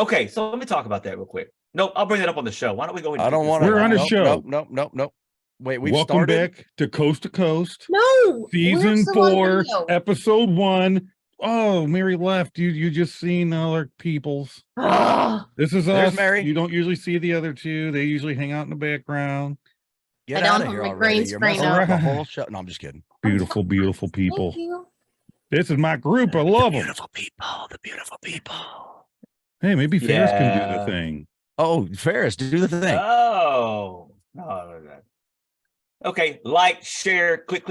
Okay, so let me talk about that real quick. Nope, I'll bring that up on the show. Why don't we go ahead and I don't want to. We're on a show. Nope. Wait, we've Welcome started. back to Coast to Coast. No, Season we're still on 4, video. episode 1. Oh, Mary left. You just seen all our peoples. Ah, This is There's us. Mary. You don't usually see the other two. They usually hang out in the background. Get I out don't of here have my already. green You're screen messing up. up the whole show. No, I'm just kidding. Beautiful, beautiful people. thank you. This is my group. I love them. Beautiful people. The beautiful people. Hey, maybe Ferris can do Yeah. the thing. Oh, Ferris, do the thing. Oh, no. Okay, like, share, click.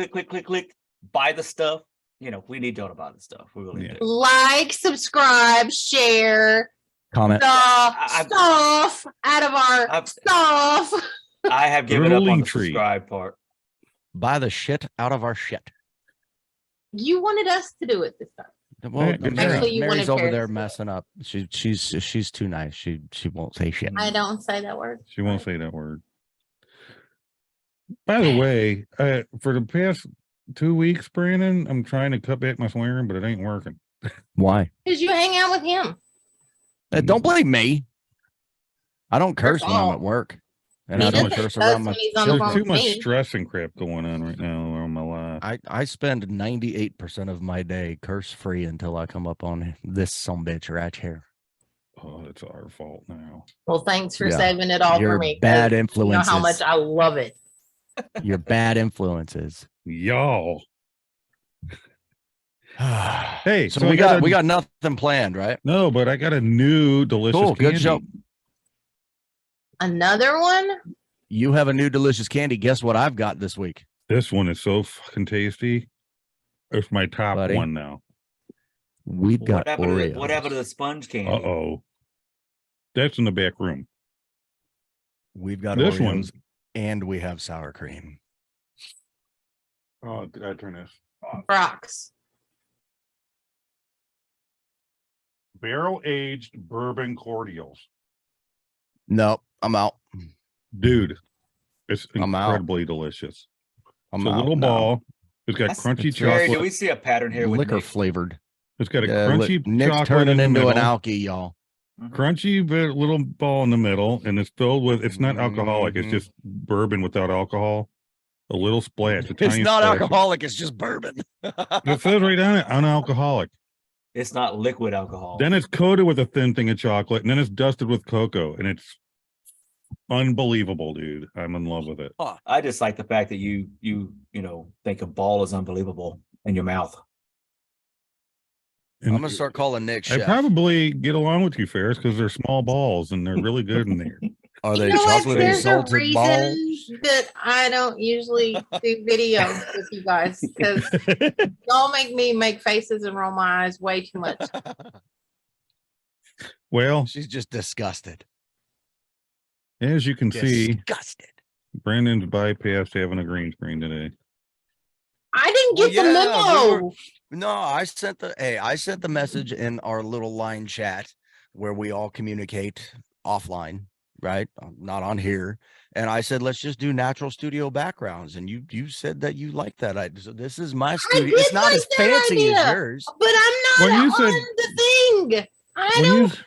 Buy the stuff. You know, we need y'all to buy the stuff. We really Yeah. do. Like, subscribe, share Comment. the I- stuff out of our I've- stuff. I have given up on Ruling the tree. subscribe part. Buy the shit out of our shit. You wanted us to do it this time. Well, Hey, good Actually, you Mary's wanted over Ferris there to do it. messing up. She's too nice. She won't say shit. I don't say that word. She won't say that word. By the way, for the past 2 weeks, Brandon, I'm trying to cut back my swearing, but it ain't working. Why? Because you hang out with him. Don't blame me. I don't curse when I'm fault. at work, and He I don't doesn't curse cuss around when my. he's on the There's phone too with much me. stress and crap going on right now around my life. I spend 98% of my day curse free until I come up on this sumbitch right here. Oh, it's our fault now. Well, thanks for Yeah. saving it all Your for me. 'cause bad You know influences. how much I love it. Your bad influences. Y'all. Hey, Hey, so, so I we got got nothing planned, right? No, but I got a new delicious Cool, candy. good show. Another one? You have a new delicious candy. Guess what I've got this week? This one is so fucking tasty. It's my top Buddy. one now. We've got Oreos. What happened to the sponge candy? Uh-oh. That's in the back room. We've got This Oreos, one. and we have sour cream. Oh, did I turn this off? Rocks. Barrel-aged bourbon cordials. Nope, I'm out. Dude, it's I'm out. incredibly delicious. I'm It's a out little now. ball. It's got That's- crunchy Jerry, chocolate. do we see a pattern here with Liquor Nick? flavored. It's got a Yeah, crunchy Nick's chocolate turning in the into middle. an alky, y'all. Crunchy little ball in the middle, and it's filled with. It's not alcoholic. It's Mhm. just bourbon without alcohol. A little splash. A It's tiny not splash. alcoholic. It's just bourbon. It says right on it, unalcoholic. It's not liquid alcohol. Then it's coated with a thin thing of chocolate, and then it's dusted with cocoa, and it's unbelievable, dude. I'm in love with it. I just like the fact that you think a ball is unbelievable in your mouth. And I'm gonna start calling Nick I chef. probably get along with you, Ferris, because they're small balls and they're really good in there. Are You they know what? chocolate There's a salted reason balls? that I don't usually do videos with you guys because y'all make me make faces and roll my eyes way too much. Well, She's just disgusted. as you can see, Disgusted. Brandon's bypassed having a green screen today. I didn't Well, get the yeah, memo. No, I sent the message in our little line chat where we all communicate offline, right? Not on here. And I said, let's just do natural studio backgrounds. And you said that you like that. So this is my studio. It's did not like as that fancy as idea. yours. But I'm not When you on said- the thing. I When don't. you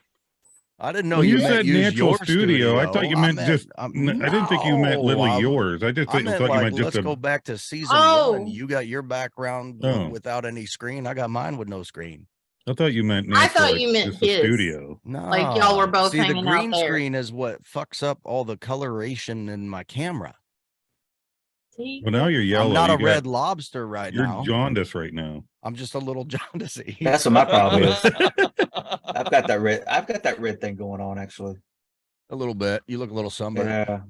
I didn't know when you meant said use natural your studio, I thought you meant just. I didn't think you meant literally no, yours. I just I thought meant you like, meant just let's go a. back to season Oh. 1. You got your background Oh. without any screen. I got mine with no screen. I thought you meant. I Natural, thought you meant just a his. studio. No, Like, y'all were both See, the hanging out green there. screen is what fucks up all the coloration in my camera. See? Well, now you're yellow. I'm not You a got- red lobster right You're now. jaundiced right now. I'm just a little jaundicey. That's what my problem is. I've got that red thing going on actually. A little bit. You look a little sunburned. Yeah.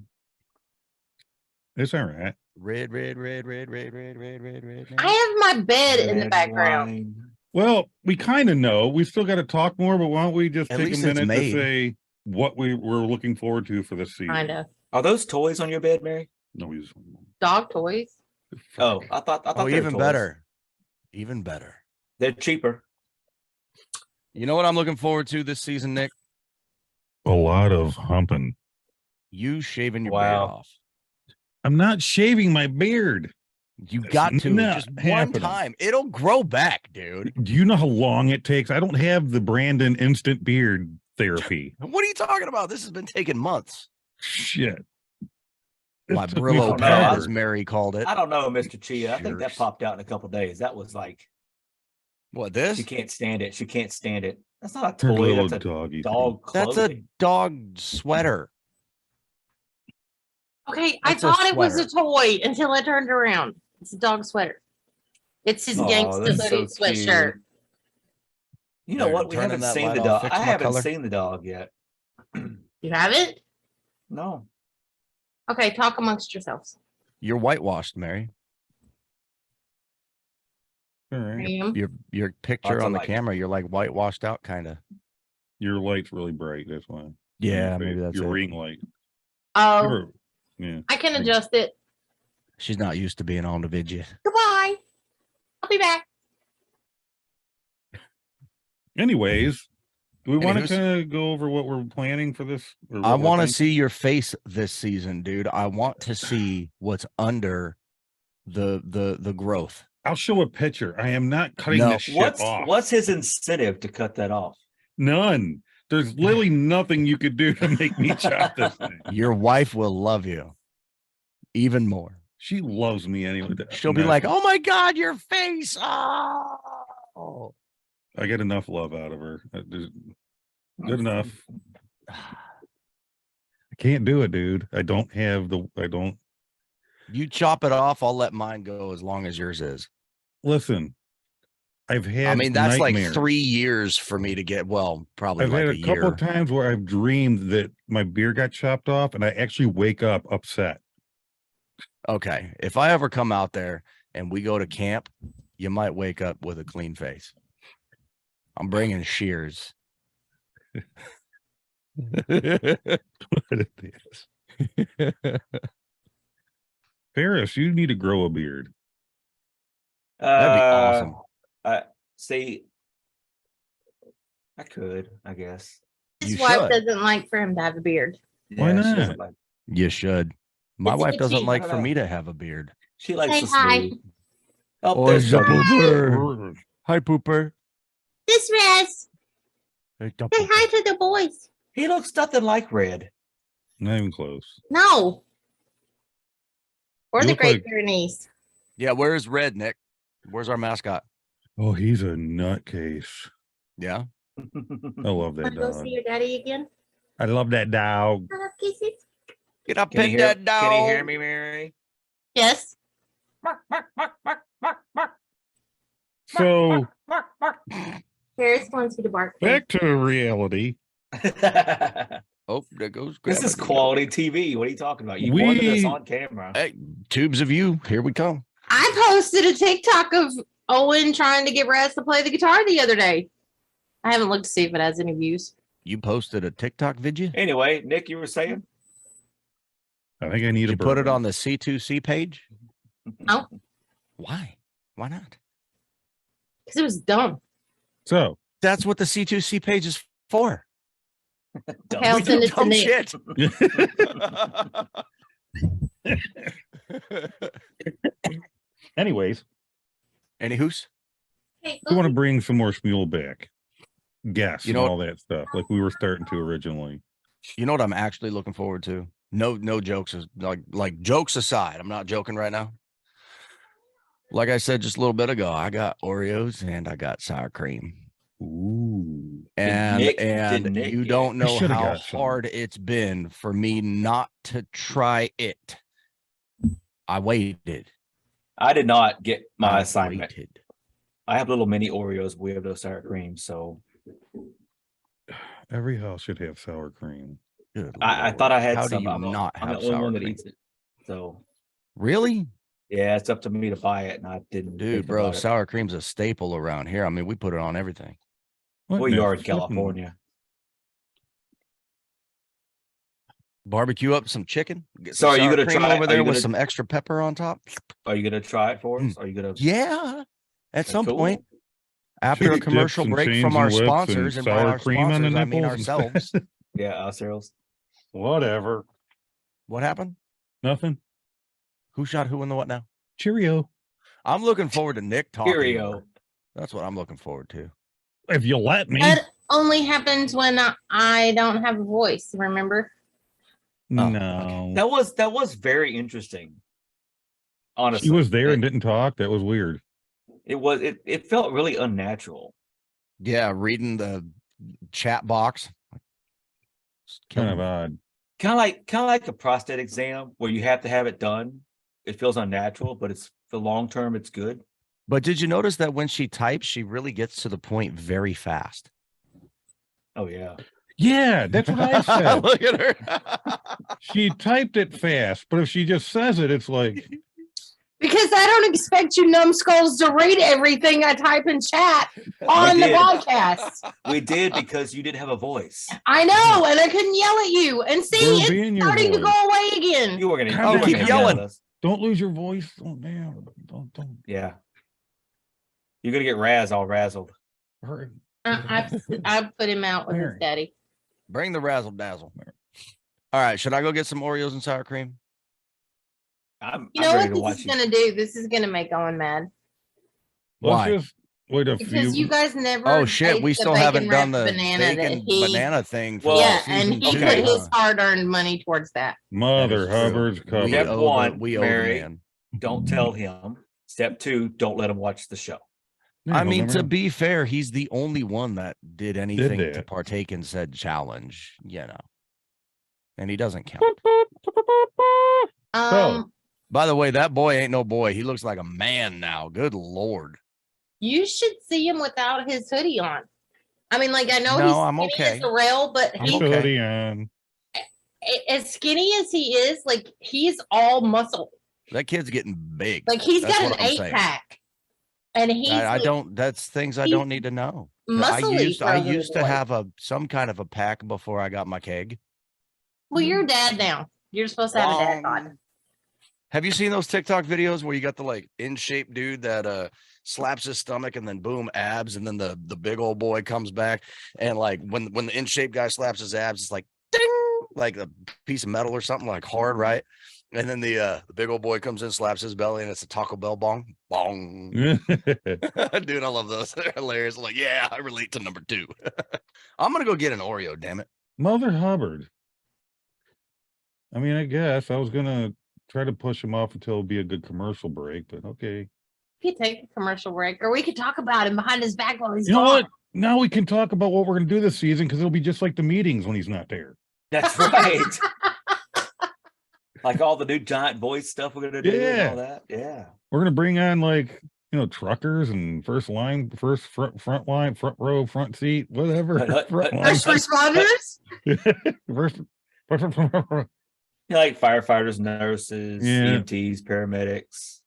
It's all right. Red. I have my bed in the Red background. wine. Well, we kind of know. We still got to talk more, but why don't we just At take a least it's minute to made. say what we were looking forward to for this season? Kind of. Are those toys on your bed, Mary? No, he's. Dog toys. Oh, I thought Oh, they were even toys. better. Even better. They're cheaper. You know what I'm looking forward to this season, Nick? A lot of humping. You shaving your beard Wow. off. I'm not shaving my beard. You It's got to not just one happening. time. It'll grow back, dude. Do you know how long it takes? I don't have the Brandon instant beard therapy. What are you talking about? This has been taking months. Shit. My It took me Brillo forever. pad, as Mary called it. I don't know, Mr. Chia. I think that Jerks. popped out in a couple days. That was like What, this? she can't stand it. She can't stand it. That's not a Her toy. little That's a doggy thing. dog That's clothing. a dog sweater. Okay, I That's a thought it was a sweater. toy until I turned around. It's a dog sweater. It's his Oh, gangsta that's hoodie so sweatshirt. You know There, what? We turning haven't that seen light the off, dog. fix I my haven't color. seen the dog yet. You haven't? No. Okay, talk amongst yourselves. You're whitewashed, Mary. All I right. am. Your picture Lots of on the light. camera, you're like whitewashed out, kind of. Your light's really bright. That's why. Yeah, maybe that's your it. ring light. Oh, You're- yeah. I can adjust it. She's not used to being on the video. Goodbye. I'll be back. Anyways, do we want to Anywho's- kind of go over what we're planning for this? or I what we're want to thinking? see your face this season, dude. I want to see what's under the growth. I'll show a picture. I am not cutting No. this shit off. What's his incentive to cut that off? None. There's literally nothing you could do to make me chop this thing. Your wife will love you even more. She loves me anyway. She'll be like, "Oh my God, your face!" Oh, I get enough love out of her. Good enough. I can't do it, dude. I don't. you chop it off. I'll let mine go as long as yours is. Listen, I've had. I mean, that's nightmares. like 3 years for me to get. Well, probably I've like had a a couple year. of times where I've dreamed that my beard got chopped off, and I actually wake up upset. Okay, if I ever come out there and we go to camp, you might wake up with a clean face. I'm bringing shears. Ferris, you need to grow a beard. That'd be awesome. See, I could, I guess. His You wife should. doesn't like for him to have a beard. Why she not? doesn't like- You should. My It's wife doesn't itchy. like I for don't me know. to have a beard. She likes Say the hi. smooth. Oh, Oh, there's it's a Bubby. pooper. Hi, pooper. This Raz. Hey, Say hi to the boys. He looks nothing like Red. Not even close. No. Or You the look Great like- Pyrenees. Yeah, where's Red, Nick? Where's our mascot? Oh, he's a nutcase. Yeah. I love that Want to go dog. see your daddy again? I love that dog. I love kisses. Get up, Can you pet hear, that dog. can you hear me, Mary? Yes. So Paris wants you to bark. back to reality. Oh, there goes. This is Grandma. quality TV. What are you talking about? You wanted this We- on camera. Hey, tubes of you. Here we come. I posted a TikTok of Owen trying to get Raz to play the guitar the other day. I haven't looked to see if it has any views. You posted a TikTok video? Anyway, Nick, you were saying? I think I need Did a you put it bourbon. on the C2C page? No, Why? Why not? because it was dumb. So That's what the C2C page is for. Dumb. Hell, We send do it to dumb Nick. shit. anyways, Anywho's, Hey, we want to bring some more Smule back. Guess You and know- all that stuff like we were starting to originally. you know what I'm actually looking forward to? No jokes. Like jokes aside, I'm not joking right now. Like I said just a little bit ago, I got Oreos and I got sour cream. Ooh. And Nick- and did Nick you get- don't know shoulda how got some. hard it's been for me not to try it. I waited. I did not get my I assignment. waited. I have little mini Oreos. We have no sour cream. So Every house should have sour cream. Good I Lord. thought I had How some. do you I'm not I'm have the only sour one that cream? eats it. So Really? yeah, it's up to me to buy it. And I didn't. Dude, think bro, about it. sour cream's a staple around here. I mean, we put it on everything. What Well, in you the are in flippin- California. Barbecue up some chicken. Get So some are you sour gonna cream try- over are there you with gonna- some extra pepper on top? Are you gonna try it for us? Are you gonna? Yeah. At some Cool. point. After Should a we dip commercial some break chains from and our whips and sponsors, and by sour our cream on the sponsors, I mean nipples ourselves. Yeah, ourselves. Whatever. What happened? Nothing. Who shot who in the what now? Cheerio. I'm looking forward to Nick talking. Cheerio. more. That's what I'm looking forward to. If you let me. only happens when I don't have a voice, remember? Oh, No. That was very interesting. Honestly. She was there and didn't talk. That was weird. It felt really unnatural. Yeah, reading the chat box. Kind of odd. Kind of like a prostate exam where you have to have it done. It feels unnatural, but it's for long term, it's good. But did you notice that when she types, she really gets to the point very fast? Oh yeah. Yeah, that's what I said. Look at her. She typed it fast, but if she just says it, it's like, Because I don't expect you numbskulls to read everything I type in chat on the did. podcast. We did because you didn't have a voice. I know, and I couldn't yell at you. And see, We're it's being your starting to voice. go away again. You were gonna, Oh, you were keep gonna yelling. Yell at us. don't lose your voice. Oh, damn. Don't. Yeah. You're gonna get all razzled. Hurry. I've put him out with his Mary. daddy. Bring the razzle dazzle. All right, should I go get some Oreos and sour cream? I'm You know ready what to watch this is you. gonna do? This is gonna make Owen mad. Let's Why? just wait a Because you few. guys never. Oh shit, we ate the still haven't bacon done the wrapped banana that bacon he- banana thing for Well, Yeah, season and he 2. okay. put his hard-earned money towards that. Mother Hubbard's We covered. Step owe one, we owe Mary. the man. Don't tell him. Step 2, don't let him watch the show. Yeah, I he'll mean, never to know. be fair, he's the only one that did anything to that. partake in said challenge, and he doesn't count. By the way, that boy ain't no boy. He looks like a man now. Good Lord. You should see him without his hoodie on. I mean, like I know No, he's I'm skinny okay. as a rail, but I'm he's okay. hoodie on. as skinny as he is, like he's all muscle. That kid's getting big. Like he's That's got what an I'm 8-pack, and he's. I like, don't. That's things I he's don't need to know. muscly for a I little used to boy. have some kind of a pack before I got my keg. Well, you're a dad now. You're supposed to have a dad bod. Have you seen those TikTok videos where you got the like in shape dude that slaps his stomach and then boom abs, and then the big old boy comes back, and like when the in shape guy slaps his abs, it's like ding, like a piece of metal or something, like hard, right? And then the big old boy comes in, slaps his belly, and it's a Taco Bell bong. Dude, I love those. They're hilarious. I'm like, yeah, I relate to number 2. I'm gonna go get an Oreo, damn it. Mother Hubbard. I mean, I guess I was gonna try to push him off until it'd be a good commercial break, but okay. We could take a commercial break, or we could talk about him behind his back while he's You know gone. what? Now we can talk about what we're gonna do this season because it'll be just like the meetings when he's not there. That's right. Like all the new giant voice stuff we're gonna do and all that. Yeah. We're gonna bring on like truckers and front line, front row, front seat, whatever. Front line. First responders. First, You know, like firefighters, nurses, Yeah. EMTs, paramedics,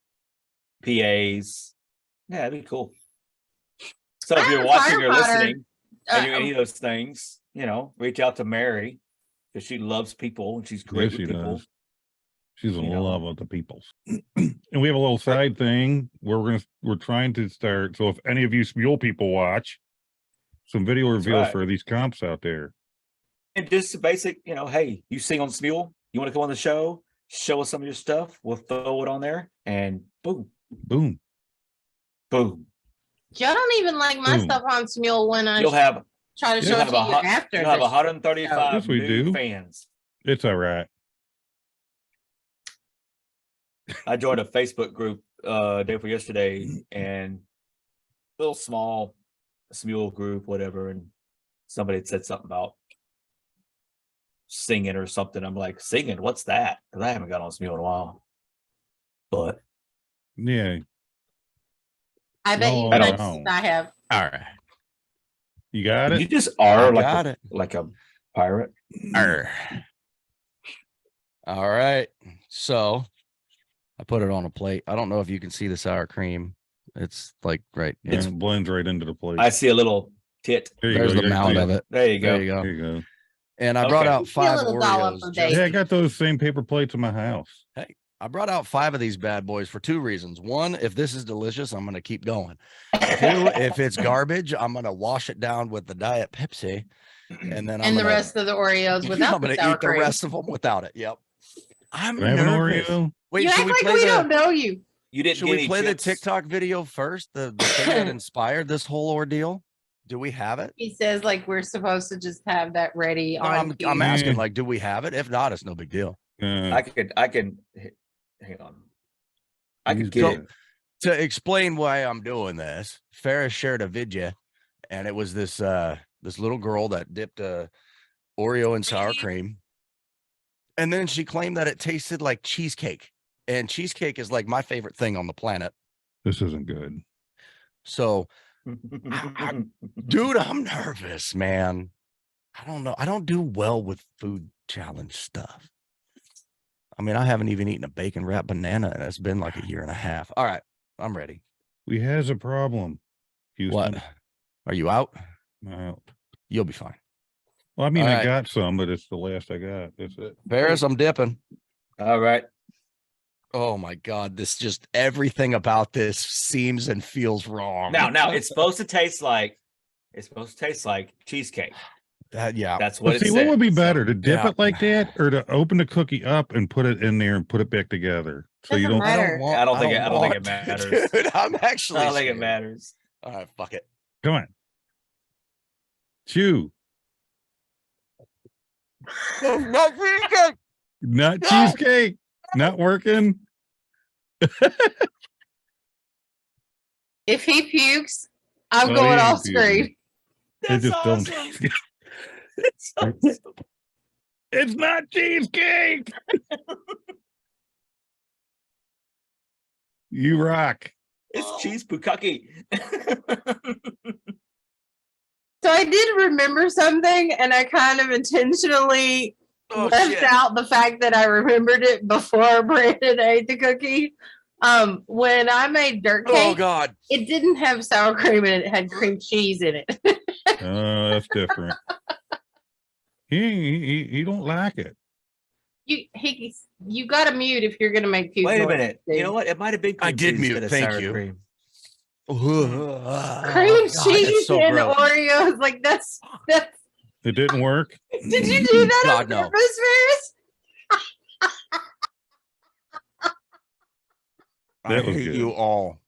PAs. Yeah, it'd be cool. So if I'm you're a watching or firefighter. listening and you're any of those things, reach out to Mary because she loves people and she's great Yes, with she people. does. She's in You know. love with the peoples. And we have a little side thing where we're trying to start. So if any of you Smule people watch, some video reveals right. for these comps out there. And just a basic, hey, you sing on Smule, you want to come on the show, show us some of your stuff, we'll throw it on there, and boom, Boom. boom. Y'all don't even like my Boom. stuff on Smule when I You'll have try to you'll show it have to you after. you'll have the 135 Yes, we new do. fans. It's all right. I joined a Facebook group day before yesterday, and little small Smule group, whatever, and somebody had said something about singing or something. I'm like, singing? What's that? Because I haven't got on Smule in a while. But Yeah. I bet you No, I guys don't. I have. All right. You got you it? just are Got it. like a pirate. Arr. All right. So I put it on a plate. I don't know if you can see the sour cream. It's like right. And It's it blends right into the plate. I see a little tit. There you there's go. the mound of it. There you go. There you go. There you go. And I brought Okay. out See a 5 little dollop Oreos. of just- Yeah, I Daisy. got those same paper plates in my house. I brought out 5 of these bad boys for 2 reasons. One, if this is delicious, I'm going to keep going. 2, if it's garbage, I'm going to wash it down with the Diet Pepsi. And then I'm And the gonna, rest of the Oreos I'm without going the to sour eat the cream. rest of them without it. Yep. I'm Can I have an nervous. Oreo? Wait, You should act we like play we the don't know you. You didn't should get we any play chips? the TikTok video first? The thing that inspired this whole ordeal? Do we have it? He says like we're supposed to just have that ready No, on. I'm asking, Yeah. like, do we have it? If not, it's no big deal. I can hang on. I He's could get good. it. To explain why I'm doing this, Ferris shared a video, and it was this this little girl that dipped a Oreo in sour cream, and then she claimed that it tasted like cheesecake, and cheesecake is like my favorite thing on the planet. This isn't good. So, dude, I'm nervous, man. I don't know. I don't do well with food challenge stuff. I mean, I haven't even eaten a bacon wrapped banana, and it's been like a year and a half. All right, I'm ready. We has a problem. Houston. What? Are you out? Out. You'll be fine. Well, I mean, All I right. got some, but it's the last I got. That's it. Ferris, I'm dipping. All right. Oh my God. This just everything about this seems and feels wrong. Now it's supposed to taste like cheesecake. Yeah. That's what But it see, said. what would be So, better to dip yeah. it like that, or to open the cookie up and put it in there and put it back together? So you Doesn't don't. matter. I don't think it want matters. to, dude, I'm actually I don't think it scared. matters. All right, fuck it. Come on. Chew. Not cheesecake. Not working. If he pukes, I'm Oh, going he off ain't puking. screen. It That's just don't. awesome. It's awesome. It's not cheesecake. You rock. It's cheese bukkake. So I did remember something, and I kind of intentionally Oh, left shit. out the fact that I remembered it before Brandon ate the cookie. When I made dirt Oh cake, God. it didn't have sour cream in it; it had cream cheese in it. Oh, that's different. He don't like it. You got to mute if you're gonna make puke Wait a noise, minute. You dude. know what? It might have been I cream did cheese mute. instead of Thank sour you. cream. Cream cheese so and gross. Oreos, like that's. It didn't work. Did you do that God, on no. purpose, Ferris? I That was hate good. you all.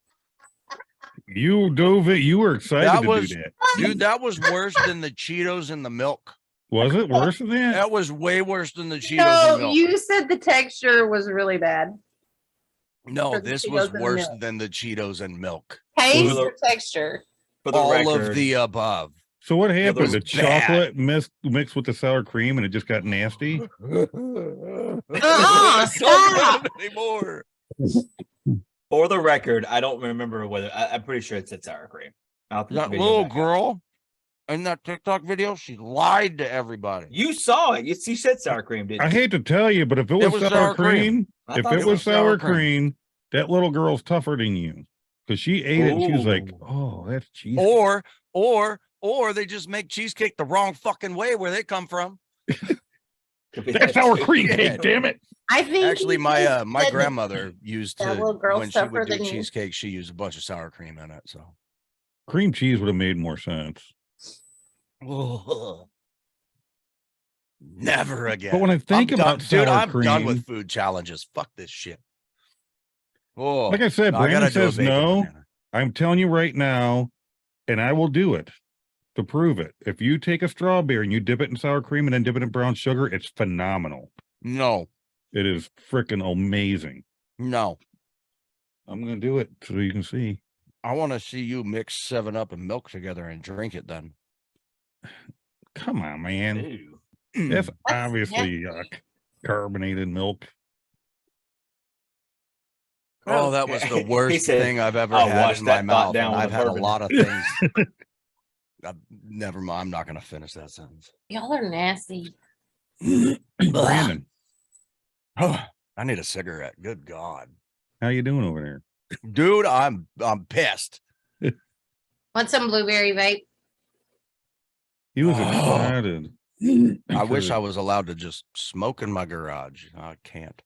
You dove it. You were excited That to was- do that. Dude, that was worse than the Cheetos and the milk. Was it worse than that? That was way worse than the Cheetos No, and milk. you said the texture was really bad. No, for the this Cheetos was and the worse milk. than the Cheetos and milk. Taste Well, or texture? For the All record, of the above. So what happened? was The bad. chocolate mixed with the sour cream, and it just got nasty. It's so stop. good anymore. for the record, I don't remember whether I'm pretty sure it said sour cream. I'll put the That video little back up. girl in that TikTok video, she lied to everybody. You saw it. You said sour cream, didn't you? I hate to tell you, but if it was, was sour sour cream. cream, I if thought it was sour cream, that little girl's tougher than you, because she ate it and she was like, Ooh. "Oh, that's cheese." Or they just make cheesecake the wrong fucking way where they come from. That's sour cream Yeah. cake. Damn it! I think Actually, he my just my said grandmother used that to little girl's when she tougher would do than you. cheesecake, she used a bunch of sour cream in it. So Cream cheese would have made more sense. never again. But when I think I'm about done. Dude, sour I'm done cream- with food challenges. Fuck this shit. Oh, Like I said, no, I Brandon gotta do a says bacon no. banana. I'm telling you right now, and I will do it to prove it. If you take a strawberry and you dip it in sour cream and then dip it in brown sugar, it's phenomenal. No, It is freaking amazing. no. I'm gonna do it so you can see. I want to see you mix 7-Up and milk together and drink it then. Come on, man. Ew. That's That's obviously carbonated milk. Oh, that was the He worst said, thing I've ever "I'll had wash in my that thought mouth. down And with I've a had a bourbon." lot of things. Never mind. I'm not going to finish that sentence. Y'all are nasty. Brandon, I need a cigarette. Good God. how you doing over there? Dude, I'm pissed. Want some blueberry vape? He was Oh. excited. I wish I was allowed to just smoke in my garage. I can't.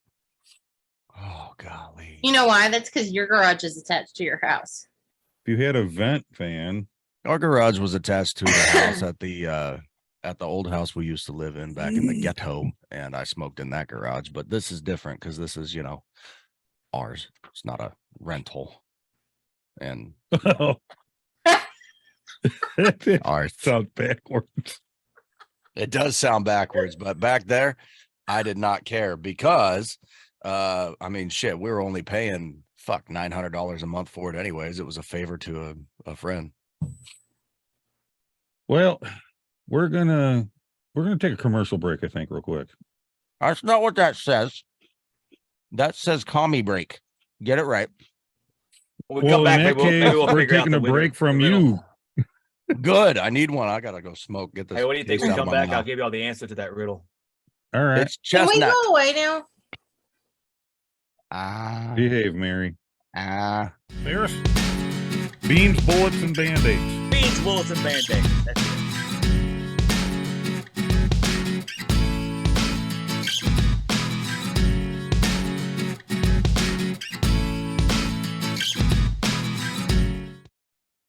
Oh, golly. You know why? That's because your garage is attached to your house. If you had a vent fan, Our garage was attached to the house at the old house we used to live in back in the ghetto, and I smoked in that garage. But this is different because this is, ours. It's not a rental. And All right. Sounds backwards. It does sound backwards, but back there, I did not care because, I mean, shit, we were only paying $900 a month for it anyways. It was a favor to a friend. Well, we're gonna take a commercial break, I think, real quick. That's not what that says. That says commie break. Get it right. When we come back, in that case, we're figure out taking a the break from riddle. you. Good. I need one. I gotta go smoke. Get this. Hey, what do you think? taste When we out of come my back, I'll mouth. give you all the answer to that riddle. All right. It's Can we chestnut. go away now? Behave, Mary. There's Beans, bullets, and band-aids. Beans, bullets, and band-aids. That's it.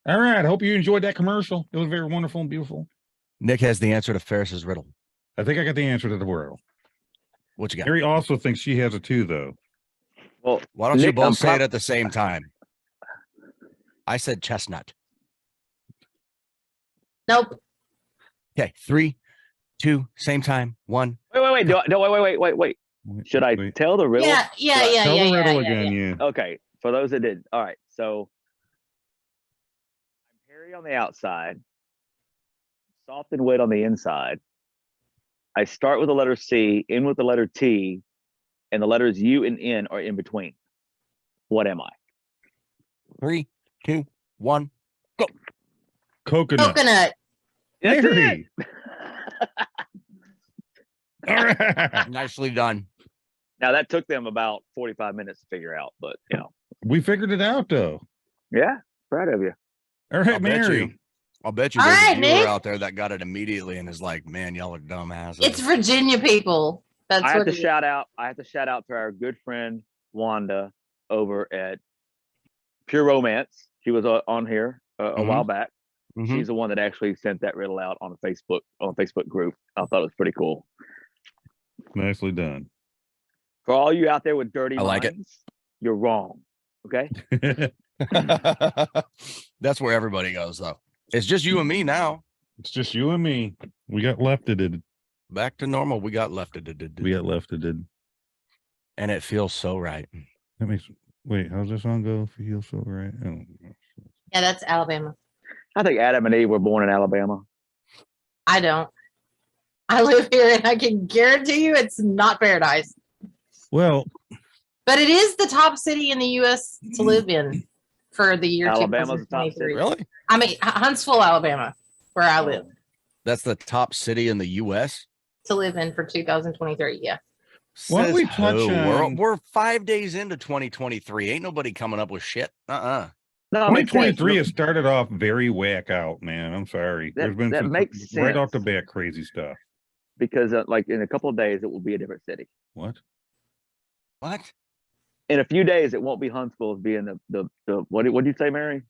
All right. I hope you enjoyed that commercial. It was very wonderful and beautiful. Nick has the answer to Ferris's riddle. I think I got the answer to the riddle. What you got? Mary also thinks she has it too, though. Well, Why don't you Nick, both I'm say prob- it at the same time? I said chestnut. Nope. Okay, 3, 2, same time. 1. Wait. Wait. Should I Wait. tell the riddle? Yeah. Tell the riddle yeah. again, yeah. Okay. For those that did. All right. So I'm hairy on the outside, soft and wet on the inside. I start with the letter C, end with the letter T, and the letters U and N are in between. What am I? 3, 2, 1. Coconut. Coconut. That's Mary. it. All right. Nicely done. Now that took them about 45 minutes to figure out, but We figured it out, though. yeah, proud of you. All right, I'll bet Mary. you. I'll bet you All there's right, a viewer Nick. out there that got it immediately and is like, man, y'all are dumbasses. It's Virginia people. That's I have what to it is. shout out. I have to shout out to our good friend Wanda over at Pure Romance. She was on here a Mhm. while back. Mhm. She's the one that actually sent that riddle out on a Facebook group. I thought it was pretty cool. Nicely done. For all you out there with dirty I like it. minds, you're wrong. Okay. That's where everybody goes, though. It's just you and me now. It's just you and me. We got lefted. Back to normal. We got left. We got lefted. And it feels so right. That makes. Wait, how's this song go? Feel so right. I don't know. Yeah, that's Alabama. I think Adam and Eve were born in Alabama. I don't. I live here and I can guarantee you it's not paradise. Well, But it is the top city in the U.S. to live in for the year Alabama's the top 2023. city. Really? I mean, Huntsville, Alabama, where I live, That's the top city in the U.S.? to live in for 2023. Yeah. Why don't we Says touch who? on- We're 5 days into 2023. Ain't nobody coming up with shit. No, it makes sense. 2023 has started off very whack out, man. I'm sorry. There's been that some makes right off the sense. bat crazy stuff. Because like in a couple of days, it will be a different city. What? What? In a few days, it won't be Huntsville as being the what did you say, Mary?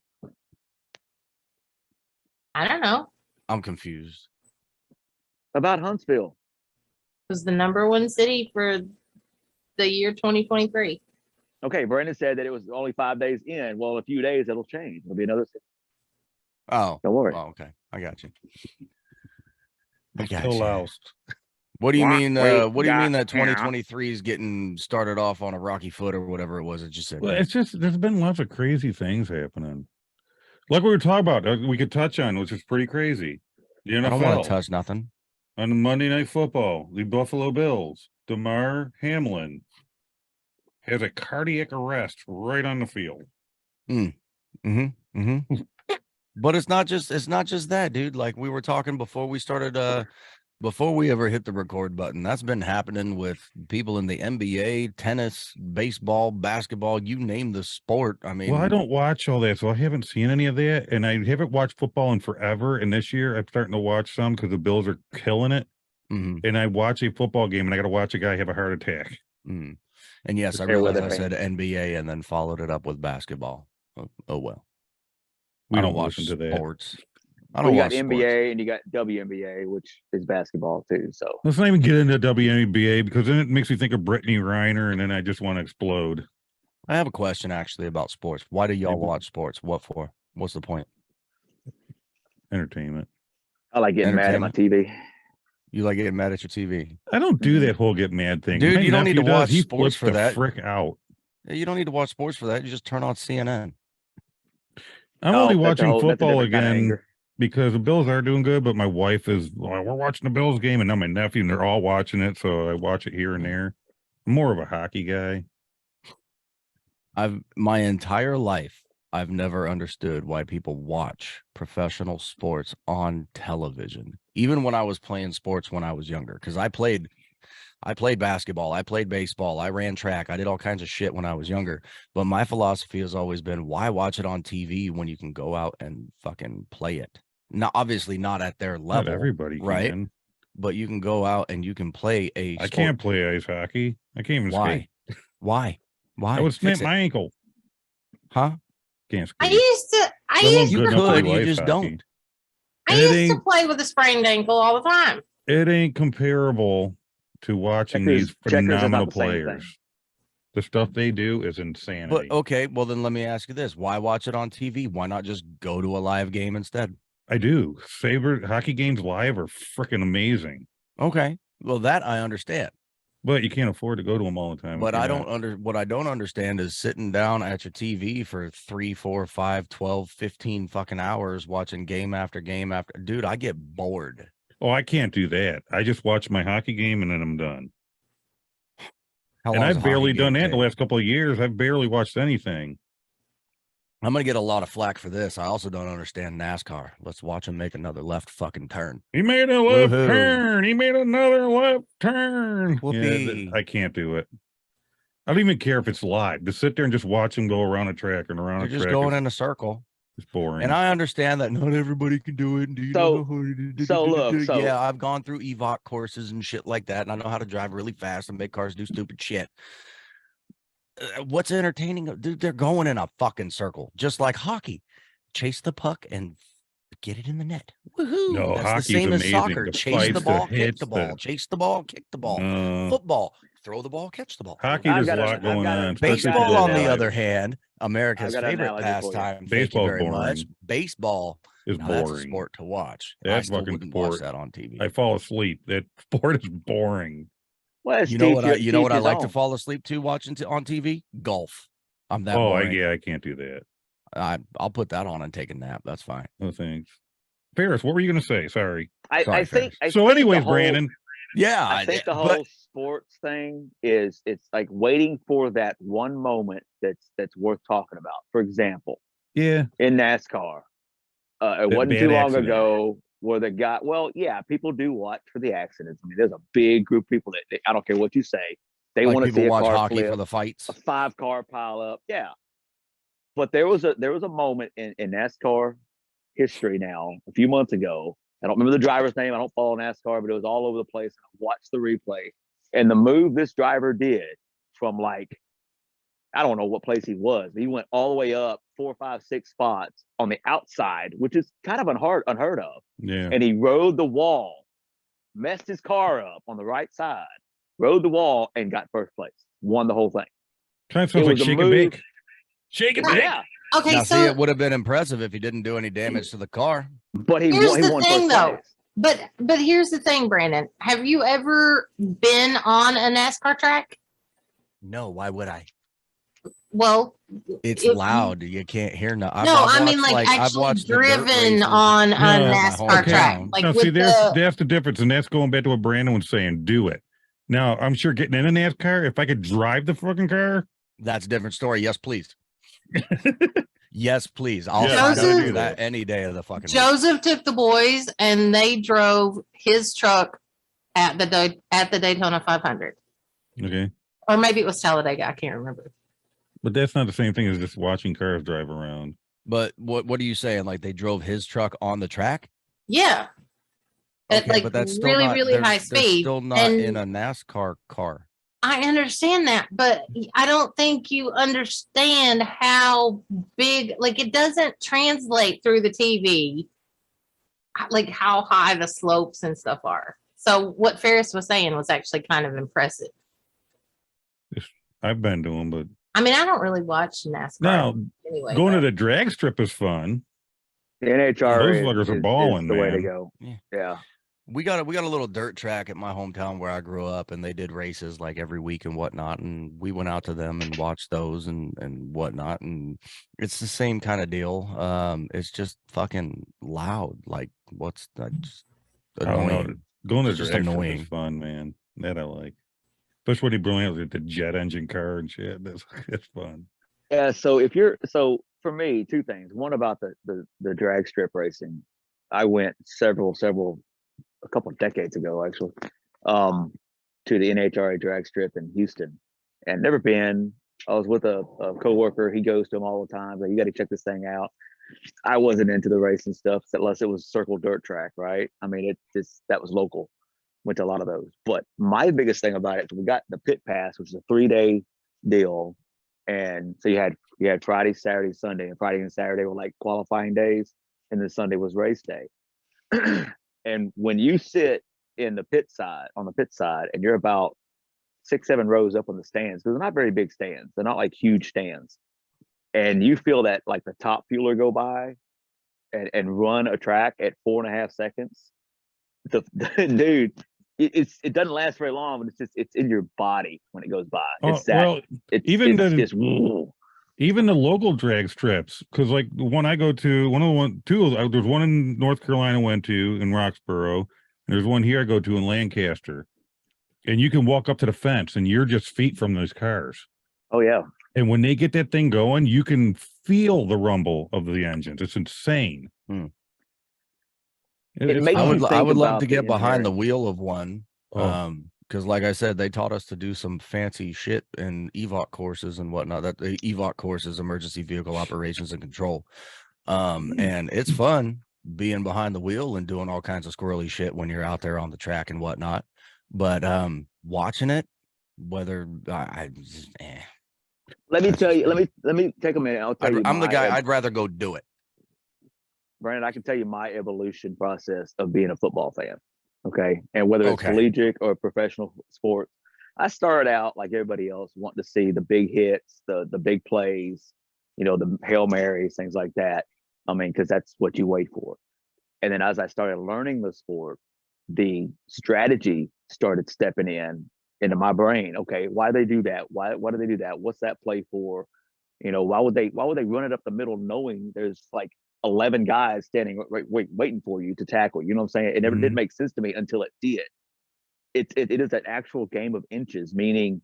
I don't know. I'm confused. About Huntsville. It was the #1 city for the year 2023. Okay, Brandon said that it was only 5 days in. Well, in a few days, it'll change. It'll be another city. Oh. Don't worry. Oh, okay. I got you. Still lost. What do you mean? Wait, What do you mean that yeah. 2023 is getting started off on a rocky foot or whatever it was that you said? Well, it's just there's been lots of crazy things happening. Like we were talking about, we could touch on, which is pretty crazy. The I don't want NFL to touch nothing. on Monday Night Football, the Buffalo Bills, Damar Hamlin has a cardiac arrest right on the field. Mm-hmm. Mm-hmm. But it's not just that, dude. Like we were talking before we started, before we ever hit the record button. That's been happening with people in the NBA, tennis, baseball, basketball, you name the sport. I mean, Well, I don't watch all that, so I haven't seen any of that, and I haven't watched football in forever. And this year, I'm starting to watch some because the Bills are killing it. mhm, And I watch a football game, and I got to watch a guy have a heart attack. mhm. And yes, I Fair realized weather I said fans. NBA and then followed it up with basketball. Oh well. We I don't don't watch listen to that. sports. I Well, don't you watch got sports. NBA and you got WNBA, which is basketball too. So Let's not even get into WNBA because then it makes me think of Brittany Reiner, and then I just want to explode. I have a question actually about sports. Why do y'all Maybe. watch sports? What for? What's the point? entertainment. I like getting mad at my TV. You like getting mad at your TV. I don't do that whole get mad thing. Dude, My you don't need nephew to watch He sports flips for the that. frick out. You don't need to watch sports for that. You just turn on CNN. I'm No, only that's a watching whole- that's a football different kind of again anger. because the Bills are doing good, but my wife is, well, we're watching the Bills game, and now my nephew, and they're all watching it, so I watch it here and there. I'm more of a hockey guy. My entire life, I've never understood why people watch professional sports on television. Even when I was playing sports when I was younger, because I played basketball, I played baseball, I ran track, I did all kinds of shit when I was younger. But my philosophy has always been, why watch it on TV when you can go out and fucking play it? Now, obviously not at their level, Not everybody right? can. But you can go out and you can play a I sport. can't play ice hockey. I can't even Why? skate. Why? I would snap Fix it. my ankle. Huh? Can't I skate. used to. I Let alone used You good to. enough to could, do you ice just hockey. don't. I It used to ain't- play with a sprained ankle all the time. It ain't comparable to watching these Checkers is not phenomenal the same thing. players. The stuff they do is insanity. But okay, well then let me ask you this: why watch it on TV? Why not just go to a live game instead? I do. Favorite hockey games live are freaking amazing, Okay, well that I understand, but you can't afford to go to them all the time. but if I you're don't not. what I don't understand is sitting down at your TV for 3, 4, 5, 12, 15 fucking hours watching game after game after. Dude, I get bored. Oh, I can't do that. I just watch my hockey game and then I'm done. How And long does I've a hockey barely done game that the take? last couple of years. I've barely watched anything. I'm gonna get a lot of flack for this. I also don't understand NASCAR. Let's watch him make another left fucking turn. He made a left Woohoo. turn. He made another left turn. Whoopee. I can't do it. I don't even care if it's live. To sit there and just watch him go around a track and around You're a just track going is in a circle. boring. And I understand that not everybody can do it. And do you know look, yeah, I've gone through EVOC courses and shit like that, and I know how to drive really fast and make cars do stupid shit. What's entertaining? Dude, they're going in a fucking circle, just like hockey. Chase the puck and get it in the net. Woohoo! No, That's the hockey's same as amazing. soccer. The Chase the fights, the ball, kick hits, the ball. Chase the ball, kick the ball. No. Football, throw the ball, catch the ball. Hockey, I've there's got a a- lot I've going got a- on. especially if you Baseball, go on the live. other hand, America's got an favorite analogy for you. pastime. Thank you Baseball's very much. boring. Baseball Is now, that's a boring. sport to watch. I That still fucking wouldn't watch sport. that on TV. I fall asleep. That sport is boring. Well, it's You know teach what? your- You know what teach I his like to own. fall asleep to watching on TV? Golf. I'm that Oh, boring. I can't do that. I'll put that on and take a nap. That's fine. No thanks. Ferris, what were you going to say? Sorry. Sorry, I think. I So, think anyways, the whole- Brandon, Yeah, I think the but whole sports thing is it's like waiting for that one moment that's worth talking about. For example, yeah, in NASCAR, it That wasn't bad too long accident. ago where the guy. Well, yeah, people do watch for the accidents. I mean, there's a big group of people that I don't care what you say, they like want to people see a watch car hockey flip, for the fights. a 5-car pile up. Yeah, but there was a moment in NASCAR history now a few months ago. I don't remember the driver's name. I don't follow NASCAR, but it was all over the place. I watched the replay, and the move this driver did from like, I don't know what place he was. He went all the way up 4, 5, 6 spots on the outside, which is kind of unheard of. yeah. And he rode the wall, messed his car up on the right side, rode the wall, and got first place. Won the whole thing. Kind of sounds It like was a shake and move. bake. Shake and bake. Yeah, Okay, Now, so see, it would have been impressive if he didn't do any damage to the car. but he Here's won. He the won thing, first though. place. but here's the thing, Brandon. Have you ever been on a NASCAR track? No, why would I? Well, It's if you- loud. You can't hear no. No, I mean like I've actually watched the dirt driven races on a No, NASCAR okay. track. Like Now, with see, the, that's the difference, and that's going back to what Brandon was saying. Do it. Now, I'm sure getting in a NASCAR, if I could drive the fucking car, That's a different story. Yes, please. Yes, please. I'll Yeah, sign up Joseph- to do that any day of the fucking week. Joseph took the boys and they drove his truck at the Daytona 500, okay, or maybe it was Talladega. I can't remember. but that's not the same thing as just watching cars drive around. But what are you saying? Like they drove his truck on the track? Yeah, at Okay, like but that's still really not, really they're- high they're speed. still not and in a NASCAR car. I understand that, but I don't think you understand how big, like it doesn't translate through the TV, like how high the slopes and stuff are. So what Ferris was saying was actually kind of impressive. I've been to them, but I mean, I don't really watch NASCAR now anyway. going to but- the drag strip is fun. The NHRA Those is, fuckers are is balling, the way to man. go. Yeah. Yeah. We got a little dirt track at my hometown where I grew up, and they did races like every week and whatnot. And we went out to them and watched those and whatnot. And it's the same kind of deal. It's just fucking loud. Like what's that? Just I don't know. annoying. Going to It's just drag strip annoying. is fun, man. That I like. Especially when he bring out the jet engine car and shit. That's fun. Yeah. So for me, two things. One about the drag strip racing. I went a couple of decades ago, actually, to the NHRA drag strip in Houston, and never been. I was with a coworker. He goes to them all the time. Like, you got to check this thing out. I wasn't into the racing stuff unless it was circle dirt track, right? I mean, that was local. Went to a lot of those. But my biggest thing about it, we got the pit pass, which is a 3-day deal, and so you had Friday, Saturday, Sunday, and Friday and Saturday were like qualifying days, and then Sunday was race day. And when you sit on the pit side, and you're about 6-7 rows up on the stands, because they're not very big stands, they're not like huge stands, and you feel that like the top fueler go by and run a track at 4.5 seconds, the dude, it doesn't last very long, but it's in your body when it goes by. It's that. Well, even the local drag strips, because like the one I go to, there's one in North Carolina I went to in Roxborough, and there's one here I go to in Lancaster, and you can walk up to the fence and you're just feet from those cars. Oh yeah. And when they get that thing going, you can feel the rumble of the engines. It's insane. I would love to get behind the engineering. wheel of one. Oh. Because like I said, they taught us to do some fancy shit in EVOC courses and whatnot. That the EVOC course is emergency vehicle operations and control. And it's fun being behind the wheel and doing all kinds of squirrely shit when you're out there on the track and whatnot. But watching it, whether Let me tell you, let me take a minute. I'll tell you. I'm the guy, I'd rather go do it. Brandon, I can tell you my evolution process of being a football fan. Okay. And whether it's collegiate or professional sports, I started out like everybody else, wanting to see the big hits, the big plays, the Hail Marys, things like that. I mean, because that's what you wait for. And then as I started learning the sport, the strategy started stepping into my brain. Okay, why do they do that? Why do they do that? What's that play for? Why would they run it up the middle knowing there's like 11 guys standing waiting for you to tackle? You know what I'm saying? It never did make sense to me until it did. It is an actual game of inches, meaning,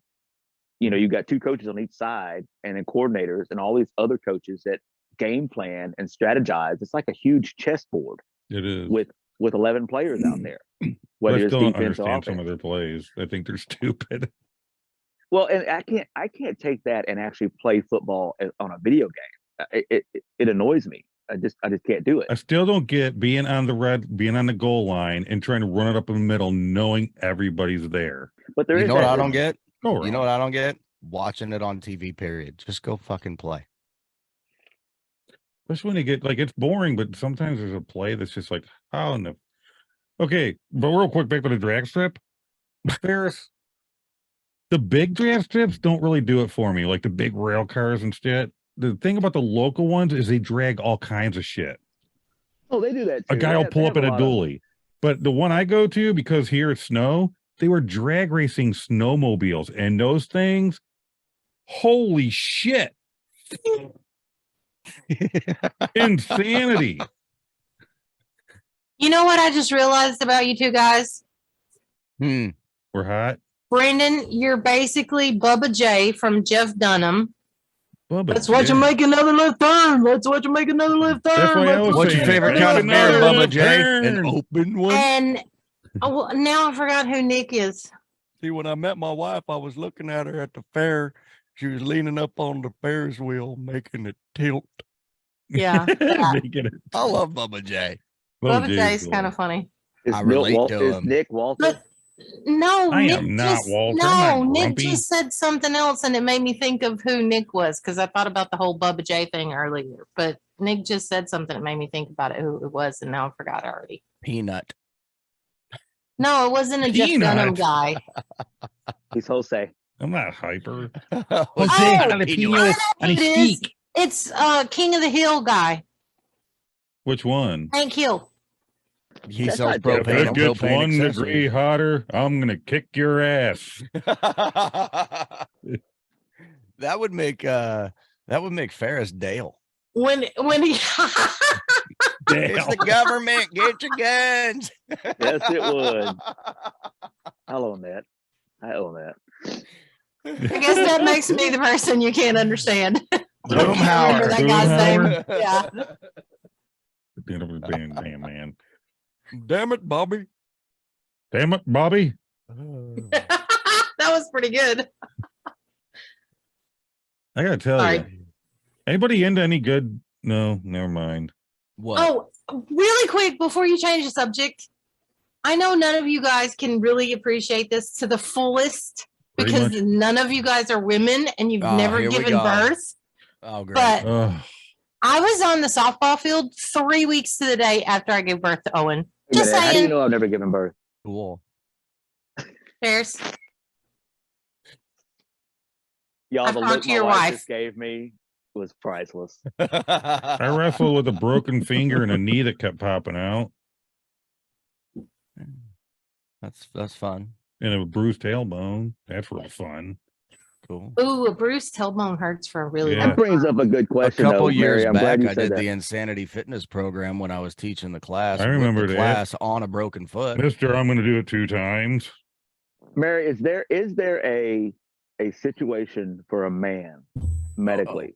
you got 2 coaches on each side and then coordinators and all these other coaches that game plan and strategize. It's like a huge chessboard. It is with 11 players out there. Whether Whether I it's still don't defense or understand offense. some of their plays. I think they're stupid. Well, and I can't take that and actually play football on a video game. It annoys me. I just can't do it. I still don't get being on the goal line and trying to run it up in the middle, knowing everybody's there. But there is. You know what I don't get? You know what I don't get? Watching it on TV. Period. Just go fucking play. Especially when you get it's boring, but sometimes there's a play that's just like, how in the. Okay, but real quick, back to the drag strip. Ferris, the big drag strips don't really do it for me, like the big rail cars and shit. The thing about the local ones is they drag all kinds of shit. Oh, they do that too. A guy will pull up in a dually. But the one I go to, because here it's snow, they were drag racing snowmobiles, and those things, holy shit. Insanity. You know what I just realized about you two guys? We're hot. Brandon, you're basically Bubba J from Jeff Dunham. Let's watch him make another left turn. Let's watch him make another left turn. That's why I was What's your favorite kind of beer, Bubba J? An open one. And now I forgot who Nick is. See, when I met my wife, I was looking at her at the fair. She was leaning up on the Ferris wheel, making it tilt. Yeah. I love Bubba J. Bubba J's kind of funny. I relate to him. Nick Walter? But no, I Nick am not just, Walter. No, I'm not Nick grumpy. just said something else, and it made me think of who Nick was, because I thought about the whole Bubba J thing earlier. But Nick just said something that made me think about it, who it was, and now I forgot already. Peanut. No, it wasn't a Jeff Dunham guy. He's Jose. I'm not hyper. Jose jalapeno on his steak. It's King of the Hill guy. Which one? Hank Hill. He That's sells not Jeff If propane it and gets propane 1 degree accessories. hotter, I'm gonna kick your ass. That would make Ferris Dale. When he It's the government. Get your guns. Yes, it would. I'll own that. I own that. I guess that makes me the person you can't understand. Boomhauer. Remember that guy's name? Yeah. Damn, man. Damn it, Bobby. Damn it, Bobby. That was pretty good. I gotta tell Sorry. you. Anybody into any good? No, never mind. What? Oh, really quick before you change the subject, I know none of you guys can really appreciate this to the fullest Pretty because much. none of you guys are women and you've Oh, never here we given go. birth. Oh, great. But Ugh. I was on the softball field 3 weeks to the day after I gave birth to Owen. Wait a Just minute, how do you saying. know I've never given birth? Cool. Cheers. Y'all, I've the talked look to my your wife wife. just gave me was priceless. I wrestled with a broken finger and a knee that kept popping out, That's fun. and a bruised tailbone. That's real fun. Cool. Ooh, a bruised tailbone hurts for a really Yeah. That brings up a good A question, couple though, years Mary. I'm back, glad you I said did that. the Insanity Fitness program when I was teaching the class. I with remember the that. class on a broken foot. Mister, I'm gonna do it 2 times. Mary, is there a situation for a man medically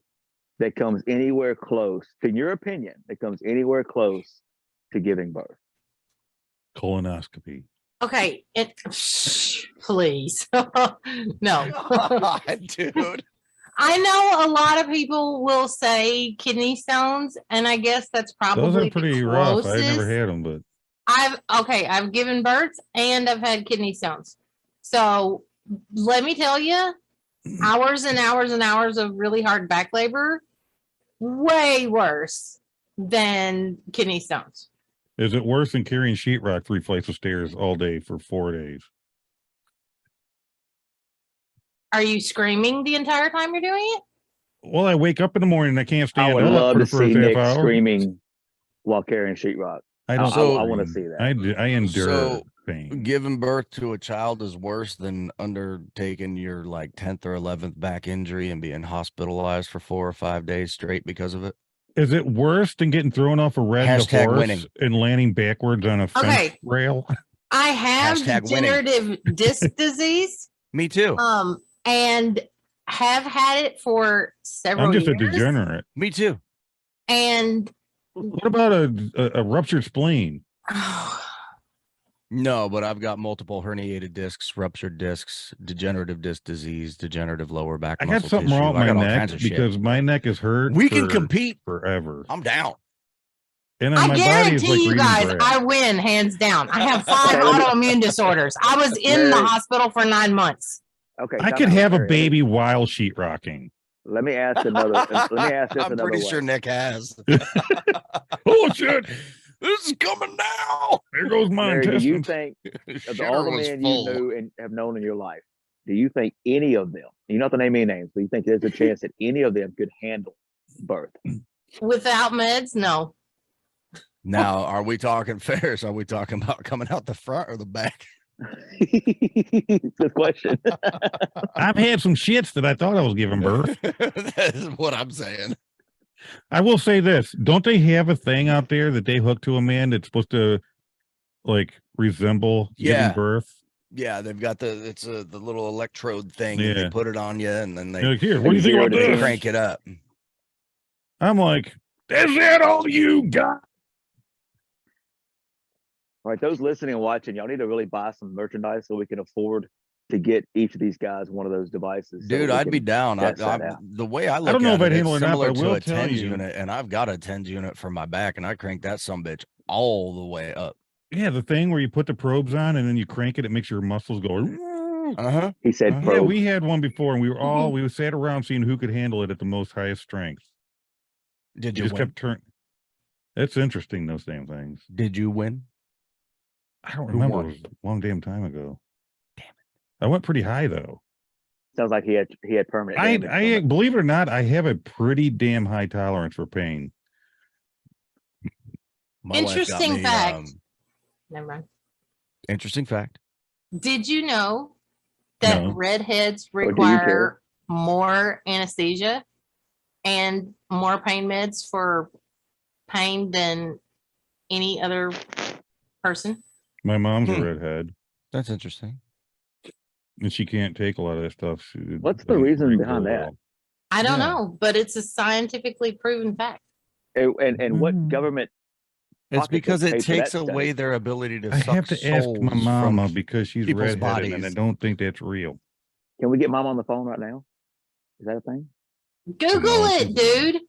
that comes anywhere close, in your opinion, that comes anywhere close to giving birth? Colonoscopy. Okay, please. No. Dude. I know a lot of people will say kidney stones, and I guess that's probably Those are the pretty rough. I never closest. had them, but I've given birth and I've had kidney stones. So let me tell you, hours and hours and hours of really hard back labor, way worse than kidney stones. is it worse than carrying sheetrock 3 flights of stairs all day for 4 days? Are you screaming the entire time you're doing it? Well, I wake up in the morning and I can't I stand would up love for to the first see half Nick hour. screaming while carrying sheetrock. I don't. So- I want to scream. see that. I endure So, pain. Giving birth to a child is worse than undertaking your like 10th or 11th back injury and being hospitalized for 4 or 5 days straight because of it. Is it worse than getting thrown off a red Hashtag horse winning. and landing backwards on a fence Okay. rail? I have Hashtag winning. degenerative disc disease, Me too. and have had it for several I'm just years. a degenerate. Me too. And What about a ruptured spleen? No, but I've got multiple herniated discs, ruptured discs, degenerative disc disease, degenerative lower back I muscle got something tissue. wrong with I got my all neck kinds of shit. because my neck is hurt. We can for compete. forever. I'm down. And then I my body is guarantee like you reading guys, bread. I win hands down. I have 5 Okay, let me- autoimmune disorders. I was in the Mary- hospital for 9 months. Okay, I time could out, have a Mary. baby while sheetrocking. Let me ask another. Let me ask this I'm another pretty way. sure Nick has. Oh shit! This is coming now. There goes my Mary, do you intestines. think of all the was men full. you knew and have known in your life, do you think any of them, you don't have to name any names, but you think there's a chance that any of them could handle birth? Without meds, no. Now, are we talking Ferris? Are we talking about coming out the front or the back? Good question. I've had some shits that I thought I was giving birth. That is what I'm saying. I will say this: don't they have a thing out there that they hook to a man that's supposed to like resemble Yeah. giving birth? Yeah, they've got the little electrode thing, and they Yeah. put it on you, and then they They're like, here, what do you think 0 about to 10. this? crank it up. I'm like, is that all you got? All right, those listening and watching, y'all need to really buy some merchandise so we can afford to get each of these guys one of those devices. so Dude, we I'd be can down. test that out. The way I look don't know at if I'd it, handle it's it or not, similar but I to will a tell TENS you. unit, and I've got a TENS unit for my back, and I crank that sumbitch all the way up. Yeah, the thing where you put the probes on and then you crank it, it makes your muscles go. Uh-huh. He said, Uh-huh. Yeah, probe. we had one before, and we sat around seeing who could handle it at the most highest strength. Did You you just win? kept turning. It's interesting, those damn things. Did you win? I don't Who remember. won? It was a long damn time ago. Damn it! I went pretty high though. Sounds like he had permanent I damage from it. believe it or not, I have a pretty damn high tolerance for pain. My wife got Interesting me, fact. Never mind. Interesting fact. Did you know that No. redheads Or do you require care? more anesthesia and more pain meds for pain than any other person? My mom's a Hmm. redhead, That's interesting. and she can't take a lot of that stuff. What's the reason behind that? I don't Yeah. know, but it's a scientifically proven fact. And what Mm. government? It's pocketbook because it paid for takes that study? away their ability to I suck have to ask my souls mama from because she's people's redheaded, and I bodies. don't think that's real. Can we get mom on the phone right now? Is that a thing? Google No, it, dude.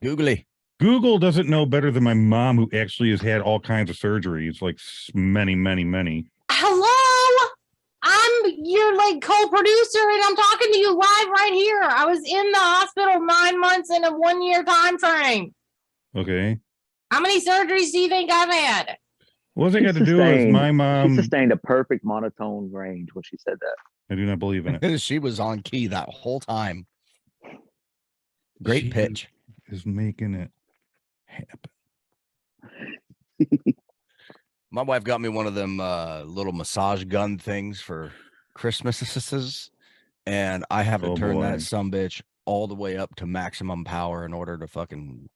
Googly. Google doesn't know better than my mom, who actually has had all kinds of surgeries, like many, many, many. Hello? I'm your like co-producer and I'm talking to you live right here. I was in the hospital 9 months in a 1 year time frame. Okay. How many surgeries do you think I've had? What's it got to do with my She mom? sustained a perfect monotone range when she said that. I do not believe in it. She was on key that whole time. Great She pitch. is making it happen. My wife got me one of them little massage gun things for Christmases, and I have to Oh, turn boy. that sumbitch all the way up to maximum power in order to fucking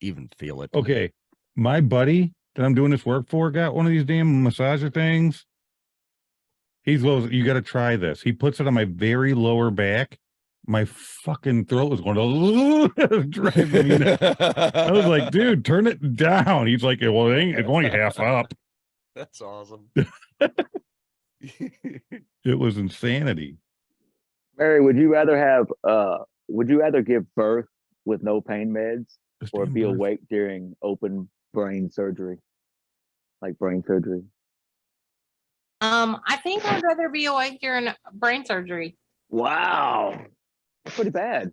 even feel it. Okay. My buddy that I'm doing this work for got one of these damn massager things. He goes, you got to try this. He puts it on my very lower back. My fucking throat was going driving me nuts. I was like, dude, turn it down. He's like, well, it's only half up. That's awesome. It was insanity. Mary, would you rather give birth with no pain meds This or damn be bird- awake during open brain surgery? Like brain surgery. I think I'd rather be awake during brain surgery. Wow. That's pretty bad.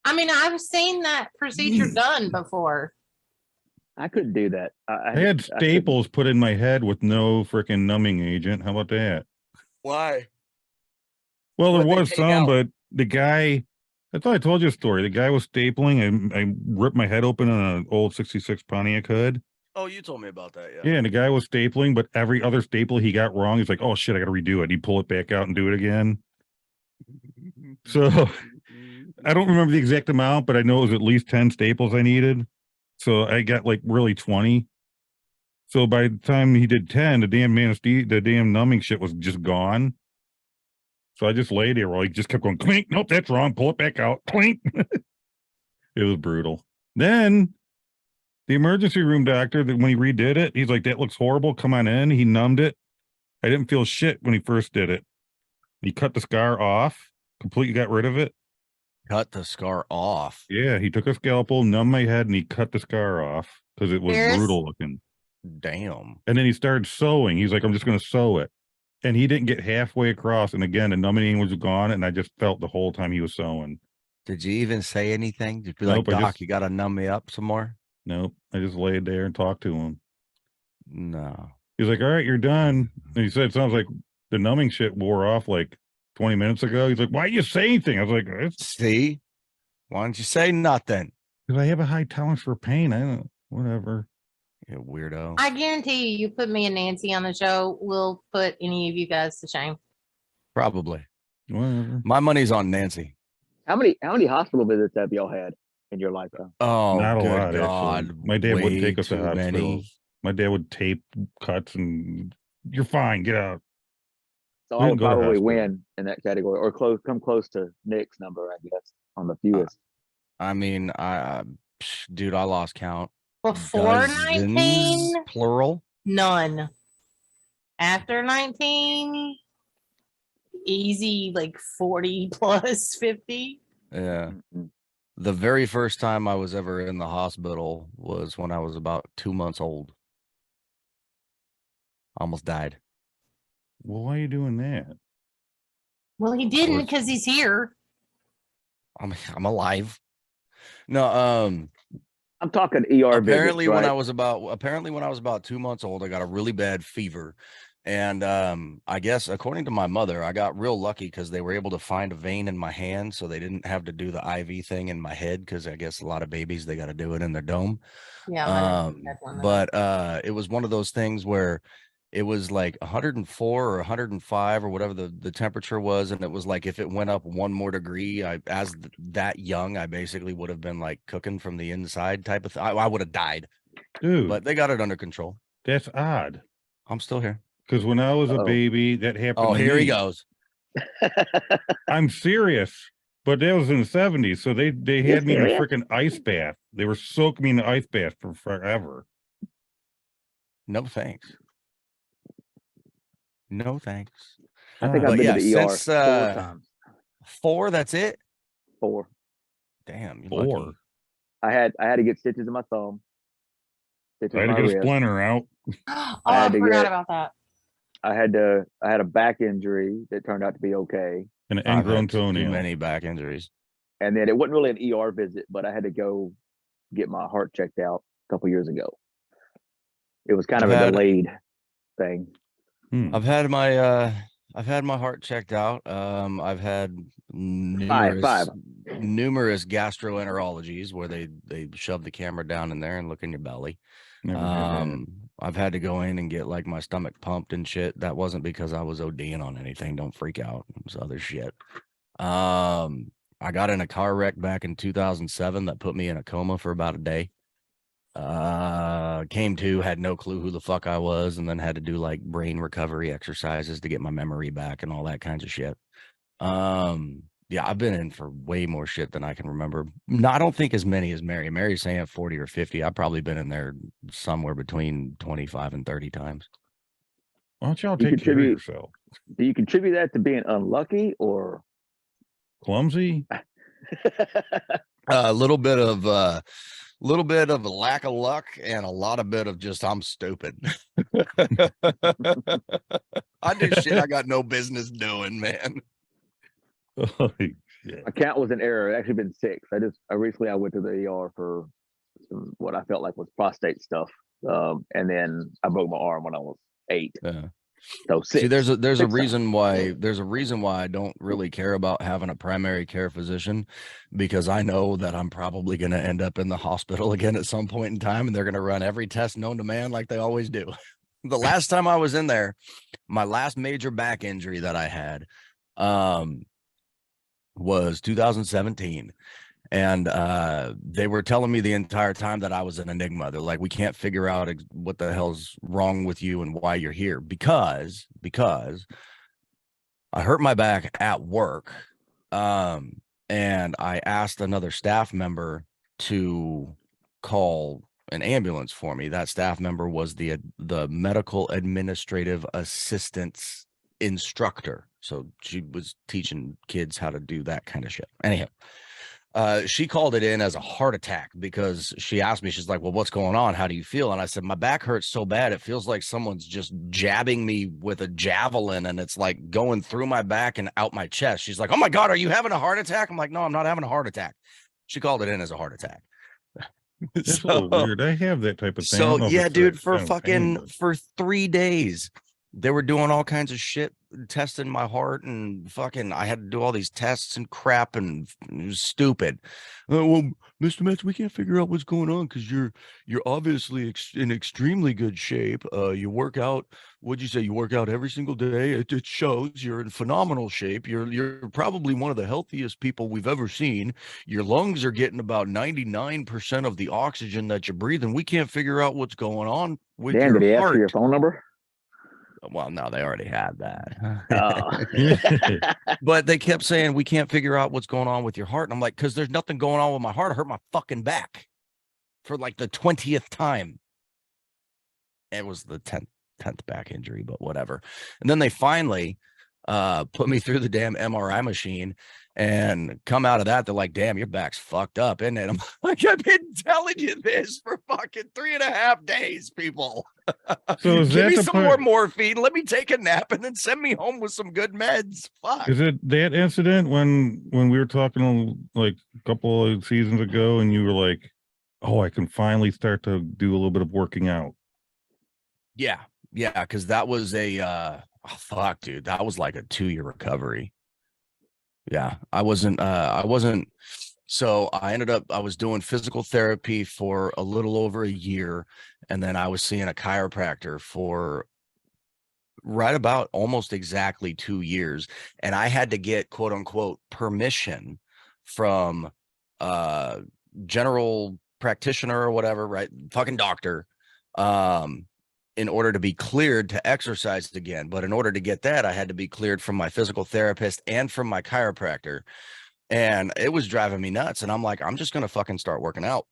I mean, I've seen that procedure done before. I couldn't do that. I had couldn't. staples put in my head with no freaking numbing agent. How about that? Why? Well, there What'd they was take some, out? but the guy, I thought I told you a story. The guy was stapling, and I ripped my head open on an old 66 Pontiac hood. Oh, you told me about that, Yeah, and the guy was stapling, but every other staple he got wrong. He's like, oh shit, I got to redo it. He'd pull it back out and do it again. So I don't remember the exact amount, but I know it was at least 10 staples I needed. So I got like really 20. So by the time he did 10, the damn numbing shit was just gone. So I just lay there while he just kept going, clink, nope, that's wrong. Pull it back out. Clink. It was brutal. Then the emergency room doctor, when he redid it, he's like, that looks horrible. Come on in. He numbed it. I didn't feel shit when he first did it. He cut the scar off, completely got rid of it. Cut the scar off. Yeah, he took a scalpel, numbed my head, and he cut the scar off because it was Harris? brutal looking. Damn. And then he started sewing. He's like, I'm just going to sew it. And he didn't get halfway across. And again, the numbing was gone. And I just felt the whole time he was sewing. Did you even say anything? Did you be Nope, like, I Doc, just- you got to numb me up some more? Nope. I just laid there and talked to him. No. He's like, all right, you're done. And he said, it sounds like the numbing shit wore off like 20 minutes ago. He's like, why didn't you say anything? I was like, it's See? Why don't you say nothing? because I have a high tolerance for pain. I don't, whatever. You weirdo. I guarantee you, you put me and Nancy on the show, we'll put any of you guys to shame. Probably. Whatever. My money's on Nancy. How many hospital visits have y'all had in your lifetime? Oh, Not a good lot, God. actually. My dad wouldn't way take us to too hospitals. many. My dad would tape cuts and you're fine, get out. So We I didn't would go to probably hospital. win in that category, or come close to Nick's number, I guess, on the fewest. I mean, dude, I lost count. Before Dozens, 19, plural. none. After 19, easy like 40 plus 50. Yeah. Mm-mm. The very first time I was ever in the hospital was when I was about 2 months old. Almost died. Well, why are you doing that? Well, he didn't was- because he's here. I'm alive. No, I'm talking ER apparently visits, when right? I was about 2 months old, I got a really bad fever, And I guess according to my mother, I got real lucky because they were able to find a vein in my hand, so they didn't have to do the IV thing in my head, because I guess a lot of babies, they got to do it in their dome. Yeah, my nephew had one of those. But it was one of those things where it was like 104 or 105 or whatever the temperature was, and it was like if it went up one more degree, that young, I basically would have been like cooking from the inside type of thing. I would have died, Dude, but they got it under control. that's odd. I'm still here. Because when I was a Uh-oh. baby, that happened. Oh, to here he me. goes. I'm serious. But that was in the 70s. So they You're had me in a serious? freaking ice bath. They were soaking me in the ice bath for forever. No thanks. No thanks. I think Ah, I've But been to yeah, the ER since 4 times. 4, that's it. 4. Damn, you're 4. lucky. I had to get stitches in my thumb. Stitches I had in to my get a wrist. splinter out. Oh, I I had to forgot get- about that. I had a back injury that turned out to be okay. And an I've ingrown had too toenail. many back injuries. And then it wasn't really an ER visit, but I had to go get my heart checked out a couple years ago. It was kind of I've a had- delayed thing. I've had my heart checked out. I've had numerous Five. numerous gastroenterologies where they shove the camera down in there and look in your belly. Never had that. I've had to go in and get like my stomach pumped and shit. That wasn't because I was ODing on anything. Don't freak out. It was other shit. I got in a car wreck back in 2007 that put me in a coma for about a day. Came to, had no clue who the fuck I was, and then had to do like brain recovery exercises to get my memory back and all that kinds of shit. Yeah, I've been in for way more shit than I can remember. No, I don't think as many as Mary. Mary's saying 40 or 50. I've probably been in there somewhere between 25 and 30 times. Why don't y'all You take care of contribute- yourself? Do you contribute that to being unlucky or Clumsy? A little bit of a lack of luck and a lot of bit of just I'm stupid. I do shit I got no business doing, man. Holy shit. my count was an error? It actually been 6. I recently went to the ER for what I felt like was prostate stuff. And then I broke my arm when I was 8. Yeah. So 6. See, there's a 6 times. reason why I don't really care about having a primary care physician, because I know that I'm probably going to end up in the hospital again at some point in time, and they're going to run every test known to man like they always do. The last time I was in there, my last major back injury that I had was 2017. And they were telling me the entire time that I was an enigma. They're like, we can't figure out what the hell's wrong with you and why you're here, because I hurt my back at work. And I asked another staff member to call an ambulance for me. That staff member was the medical administrative assistance instructor. So she was teaching kids how to do that kind of shit. Anyhow. She called it in as a heart attack because she asked me, she's like, well, what's going on? How do you feel? And I said, my back hurts so bad. It feels like someone's just jabbing me with a javelin and it's like going through my back and out my chest. She's like, oh my God, are you having a heart attack? I'm like, no, I'm not having a heart attack. She called it in as a heart attack. That's a little weird. I have that type of thing. I don't So know if yeah, it's dude, that for kind of pain, fucking for 3 days, they were doing all kinds of shit, testing my heart, and fucking I had to do all these tests and crap, and it was stupid. Well, Mr. Metz, we can't figure out what's going on because you're obviously in extremely good shape. You work out. What'd you say? You work out every single day. It shows. You're in phenomenal shape. You're probably one of the healthiest people we've ever seen. Your lungs are getting about 99% of the oxygen that you breathe, and we can't figure out what's going on with Dan, your did he ask heart. for your phone number? Well, no, they already had that. Oh. But they kept saying, we can't figure out what's going on with your heart. And I'm like, because there's nothing going on with my heart. I hurt my fucking back for like the 20th time. It was the 10th back injury, but whatever. And then they finally put me through the damn MRI machine and come out of that. They're like, damn, your back's fucked up, isn't it? I'm like, I've been telling you this for fucking 3.5 days, people. So is Give that me the some part- more morphine. Let me take a nap and then send me home with some good meds. Fuck. Is it that incident when we were talking like a couple of seasons ago and you were like, oh, I can finally start to do a little bit of working out? Yeah. Yeah, because that was a oh, fuck, dude. That was like a 2-year recovery. Yeah, I wasn't. So I was doing physical therapy for a little over a year, and then I was seeing a chiropractor for right about almost exactly 2 years. And I had to get quote unquote permission from general practitioner or whatever, right? Fucking doctor. In order to be cleared to exercise again. But in order to get that, I had to be cleared from my physical therapist and from my chiropractor. And it was driving me nuts. And I'm like, I'm just gonna fucking start working out.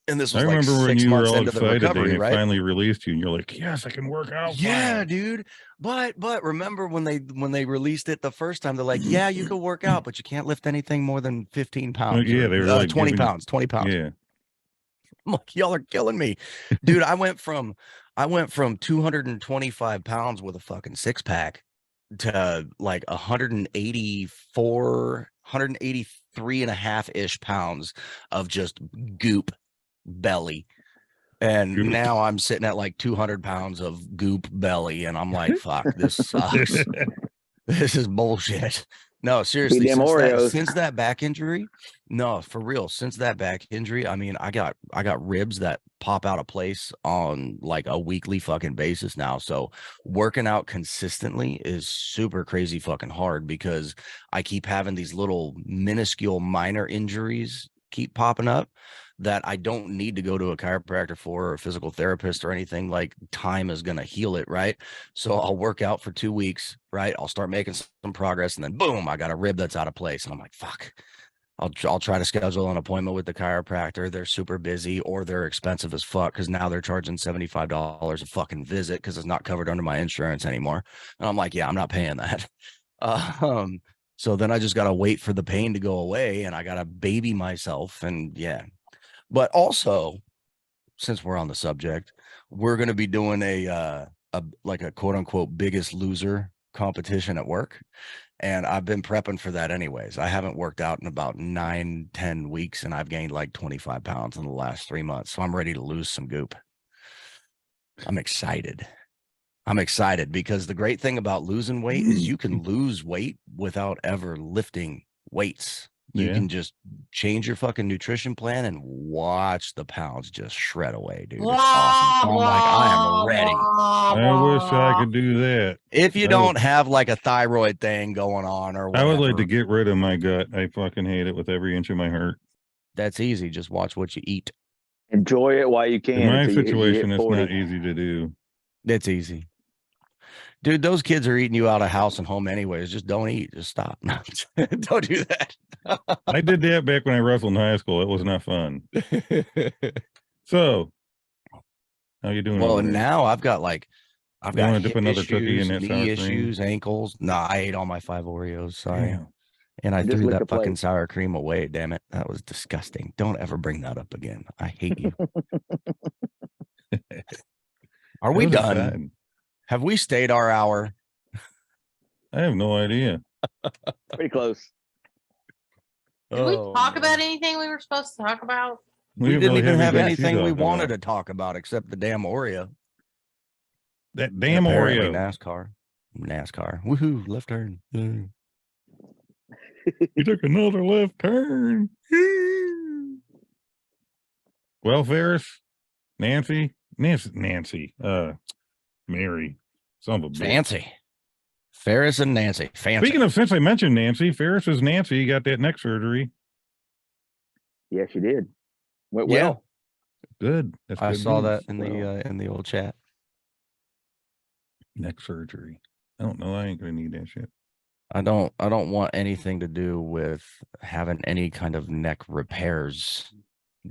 And this I was like remember when 6 you were months all into the excited recovery, and it right? finally released you, and you're like, "Yes, I can work out." Yeah, fine." dude. But remember when they released it the first time, they're like, yeah, you can work out, but you can't lift anything more than 15 pounds. Yeah, or, they were like 20 giving- pounds, 20 pounds. Yeah, I'm like, y'all are killing me. Dude, I went from 225 pounds with a fucking 6-pack to like 183 and a half ish pounds of just goop belly. And Goop. now I'm sitting at like 200 pounds of goop belly. And I'm like, fuck, this sucks. This is bullshit. No, seriously, them Oreos. since that back injury, no, for real, since that back injury, I mean, I got ribs that pop out of place on like a weekly fucking basis now. So working out consistently is super crazy fucking hard because I keep having these little minuscule minor injuries keep popping up that I don't need to go to a chiropractor for or a physical therapist or anything. Like time is going to heal it, right? So I'll work out for 2 weeks, right? I'll start making some progress, and then boom, I got a rib that's out of place, and I'm like, fuck. I'll try to schedule an appointment with the chiropractor. They're super busy or they're expensive as fuck because now they're charging $75 a fucking visit because it's not covered under my insurance anymore. And I'm like, yeah, I'm not paying that. So then I just got to wait for the pain to go away, and I got to baby myself, and yeah. But also, since we're on the subject, we're going to be doing a like a quote unquote biggest loser competition at work. And I've been prepping for that anyways. I haven't worked out in about 9-10 weeks, and I've gained like 25 pounds in the last 3 months. So I'm ready to lose some goop. I'm excited. I'm excited because the great thing about losing weight is you can lose weight without ever lifting weights. You Yeah. can just change your fucking nutrition plan and watch the pounds just shred away, dude. It's awesome. So I'm like, I am ready. I wish I could do that. If you I don't have like a thyroid thing going on or I whatever, would like to get rid of my gut. I fucking hate it with every inch of my heart. that's easy. Just watch what you eat. Enjoy it while you can. In my until you hit situation, it's 40. not easy to do. It's easy. Dude, those kids are eating you out of house and home anyways. Just don't eat. Just stop. Don't do that. I did that back when I wrestled in high school. It was not fun. So, how you doing? Well, over there? now I've got You wanna hip dip another cookie in issues, that knee sour cream? issues, ankles. Nah, I ate all my 5 Oreos. Sorry. Damn. And I Just threw lick that the plate. fucking sour cream away. Damn it. That was disgusting. Don't ever bring that up again. I hate you. Are we That was done? exciting. Have we stayed our hour? I have no idea. Pretty close. Did we Oh, talk man. about anything we were supposed to talk about? We didn't didn't really even have anything to anything we talk wanted about. to talk about except the damn Oreo. That And damn apparently Oreo. NASCAR. Woohoo, left turn. You took another left turn. Well, Ferris, Nancy, Mary, son of a bitch. Fancy. Ferris and Nancy. Fancy. Speaking of, since I mentioned Nancy, Ferris is Nancy. Got that neck surgery. Yes, you did. Went Yeah. well. Good. That's I good saw news. that Well. in the old chat. Neck surgery. I don't know. I ain't gonna need that shit. I don't want anything to do with having any kind of neck repairs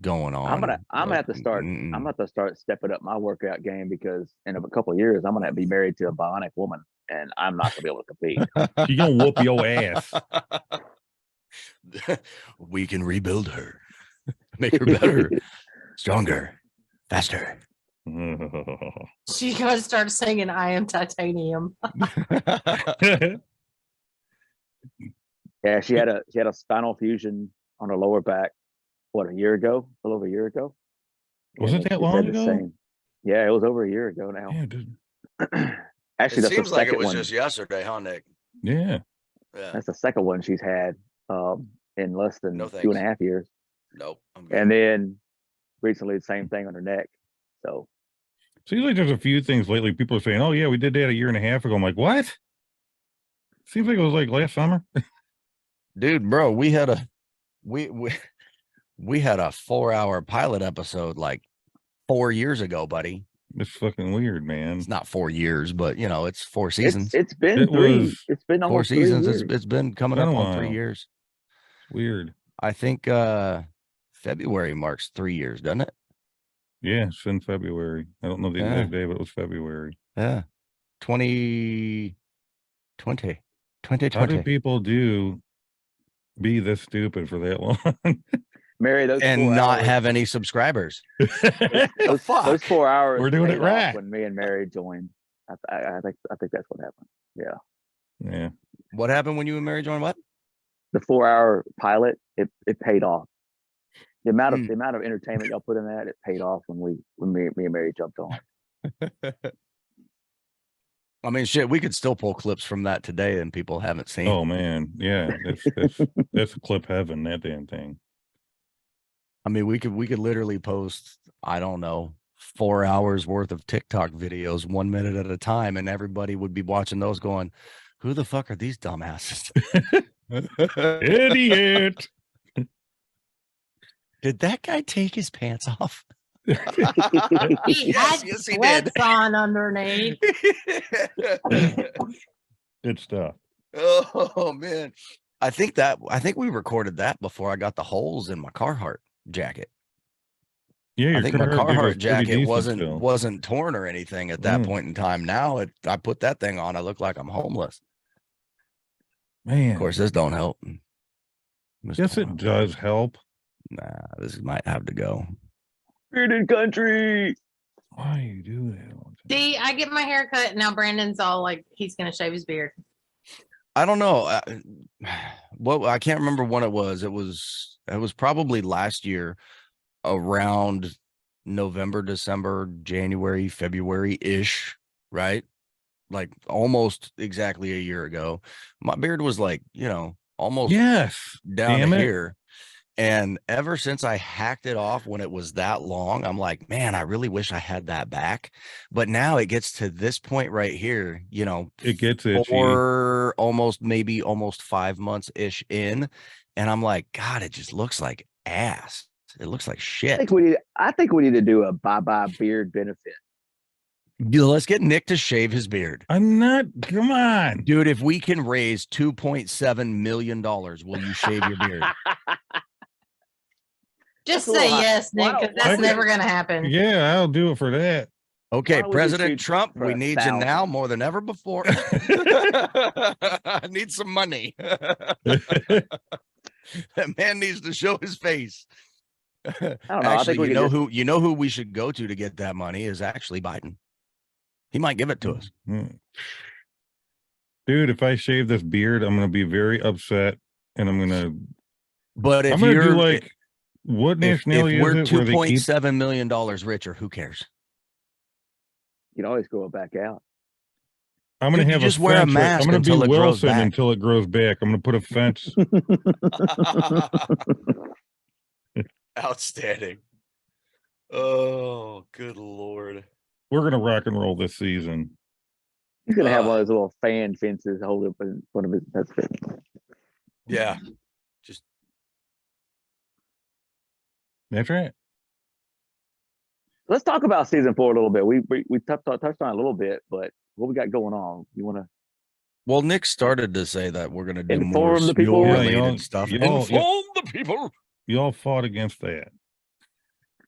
going on. I'm gonna have to start. mm-mm. I'm gonna have to start stepping up my workout game because in a couple of years I'm gonna be married to a bionic woman, and I'm not gonna be able to compete. She gonna whoop your ass. We can rebuild her, make her better, stronger, faster. She's gonna start singing "I Am Titanium." Yeah, she had a spinal fusion on her lower back. What, a year ago? A little over a year ago. Was And it that she long said the ago? same. Yeah, it was over a year ago now. Yeah, dude. Actually, It that's the seems like it second was one. just yesterday, huh, Nick? Yeah. Yeah. That's the second one she's had in less than No 2.5 years. Nope. I'm good. And then recently, the same thing on her neck. So Seems like there's a few things lately. People are saying, "Oh yeah, we did that a year and a half ago." I'm like, "What?" Seems like it was like last summer. Dude, bro, we had a 4-hour pilot episode like 4 years ago, buddy. It's fucking weird, man. It's not 4 years, but you know, it's 4 seasons. it's been It three. was It's been 4 almost 3 seasons. years. It's been coming Been up a on 3 while. years. It's weird. I think February marks 3 years, doesn't it? Yeah, it's in February. I don't know the exact day, but it was February. Yeah. 2020. How do people be this stupid for that long? Mary, those And 4 not hours, have any subscribers. those fuck? 4 hours. We're doing it paid off right. when me and Mary joined. I think that's what happened. Yeah, Yeah. What happened when you and Mary joined what? the 4-hour pilot, it paid off. The amount of entertainment y'all put in that, it paid off when me and Mary jumped on. I mean, shit, we could still pull clips from that today and people haven't seen. Oh man, yeah. That's clip heaven. That damn thing. I mean, we could literally post, I don't know, 4 hours worth of TikTok videos 1 minute at a time, and everybody would be watching those going, who the fuck are these dumbasses? Idiot. Did that guy take his pants off? He Yes, had yes, he sweats did. on underneath. Good stuff. Oh man. I think we recorded that before I got the holes in my Carhartt jacket. Yeah, I your think my Carhartt jig was Carhartt pretty jacket decent still. wasn't torn or anything at that Mm. point in time. Now I put that thing on, I look like I'm homeless. Man, Of course, this don't help. yes, it does help. Nah, this might have to go. Bearded country. Why you do that? all the time? See, I get my hair cut and now Brandon's all like he's gonna shave his beard. I don't know. Well, I can't remember when it was. It was probably last year around November, December, January, February-ish, right? Like almost exactly a year ago. My beard was like, almost Yes. down damn to it. here. And ever since I hacked it off when it was that long, I'm like, man, I really wish I had that back. But now it gets to this point right here, It gets itchy. 5 months ish in. And I'm like, God, it just looks like ass. It looks like I shit. think we need to do a bye-bye beard benefit. Let's get Nick to shave his beard. I'm not. Come on. Dude, if we can raise $2.7 million, will you shave your beard? Just That's a say little high. yes, Nick, Why because don't- that's why don't never gonna happen. Yeah, I'll do it for that. Okay, Why don't we do President two Trump, for we a need you 1,000? now more than ever before. I need some money. That man needs to show his face. I don't know. I Actually, think we you know who we should go to get that money is actually Biden. He might give it to us. Dude, if I shave this beard, I'm gonna be very upset, and I'm gonna But if do you're like what if nationality we're is it? Where they keep $2.7 million richer, who cares? You can always grow it back out. I'm gonna Dude, you have just a wear a fence. mask I'm gonna be until it grows Wilson back. until it grows back. I'm gonna put a fence. Outstanding. Oh, good Lord. We're gonna rock and roll this season. He's gonna have one of those little fan fences hold up in front of his. That's it. Yeah. Just That's right. Let's talk about season 4 a little bit. We touched on it a little bit, but what we got going on? You want to? well, Nick started to say that we're gonna do more Inform the people. Yeah, related y'all- stuff. y'all- Inform the people You all fought against that.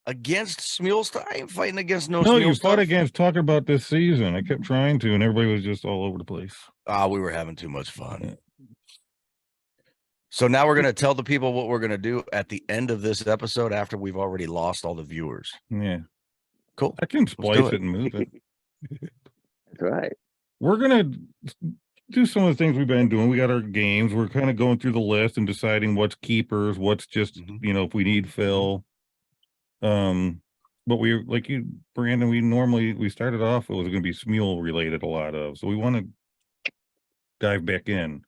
against Smule stuff. I ain't fighting against no No, Smule you stuff. fought against talking about this season. I kept trying to, and everybody was just all over the place. We were having too much fun. So now we're gonna tell the people what we're gonna do at the end of this episode after we've already lost all the viewers. Yeah, Cool. I can do splice it. it and move it. That's right. We're gonna do some of the things we've been doing. We got our games. We're kind of going through the list and deciding what's keepers, what's just Mhm. if we need fill. but we like you, Brandon. We started off. It was going to be Smule related a lot of, so we want to dive back in.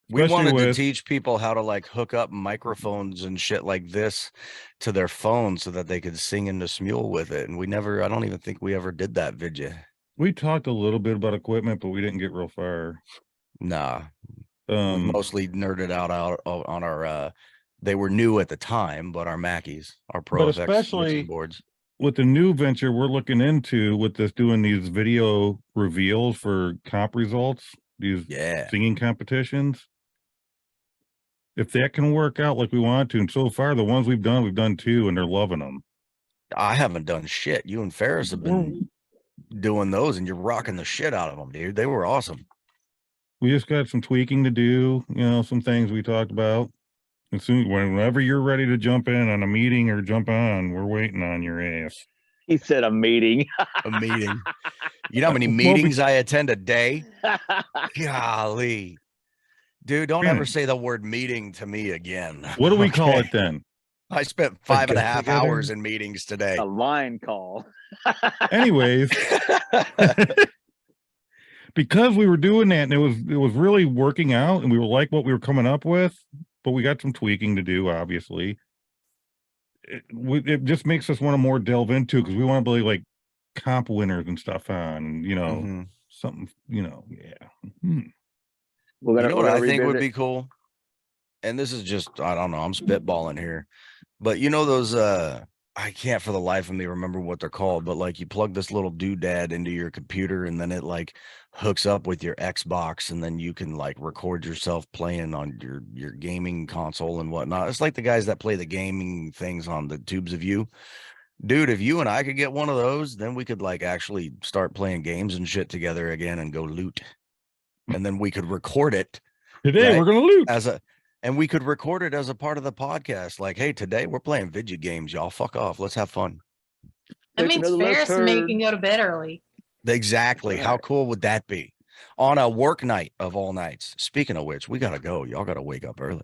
We Especially wanted to with- teach people how to like hook up microphones and shit like this to their phones so that they could sing into Smule with it. And I don't even think we ever did that, did you? We talked a little bit about equipment, but we didn't get real far. Nah. We mostly nerded out on our they were new at the time, but our Mackies, our Pro But FX especially mixing boards. with the new venture we're looking into with this doing these video reveals for comp results, these Yeah. singing competitions. If that can work out like we want to, and so far the ones we've done 2, and they're loving them. I haven't done shit. You and Ferris have been doing those, and you're rocking the shit out of them, dude. They were awesome. We just got some tweaking to do, some things we talked about. As soon whenever you're ready to jump in on a meeting or jump on, we're waiting on your ass. He said a meeting. A meeting. You know how many Well, meetings I attend a day? Golly. Dude, don't ever Man. say the word meeting to me again. What do we call Okay? it then? I spent 5.5 get-together? hours in meetings today. A line call. Anyways, because we were doing that and it was really working out and we were like what we were coming up with, but we got some tweaking to do, obviously. It just makes us want to more delve into, because we want to be like comp winners and stuff on, Mhm. something, yeah. Hmm. We're You know what we're I gonna think would revisit- be cool? And this is just, I don't know, I'm spitballing here. But you know those I can't for the life of me remember what they're called, but like you plug this little doodad into your computer and then it like hooks up with your Xbox, and then you can like record yourself playing on your gaming console and whatnot. It's like the guys that play the gaming things on the tubes of you. Dude, if you and I could get one of those, then we could like actually start playing games and shit together again and go loot. And then we could record it Today Right. we're gonna loot. and we could record it as a part of the podcast. Like, hey, today we're playing video games, y'all. Fuck off. Let's have fun. That Take means another left Ferris and me turn. can go to bed early. Exactly. How Right. cool would that be? On a work night of all nights. Speaking of which, we gotta go. Y'all gotta wake up early.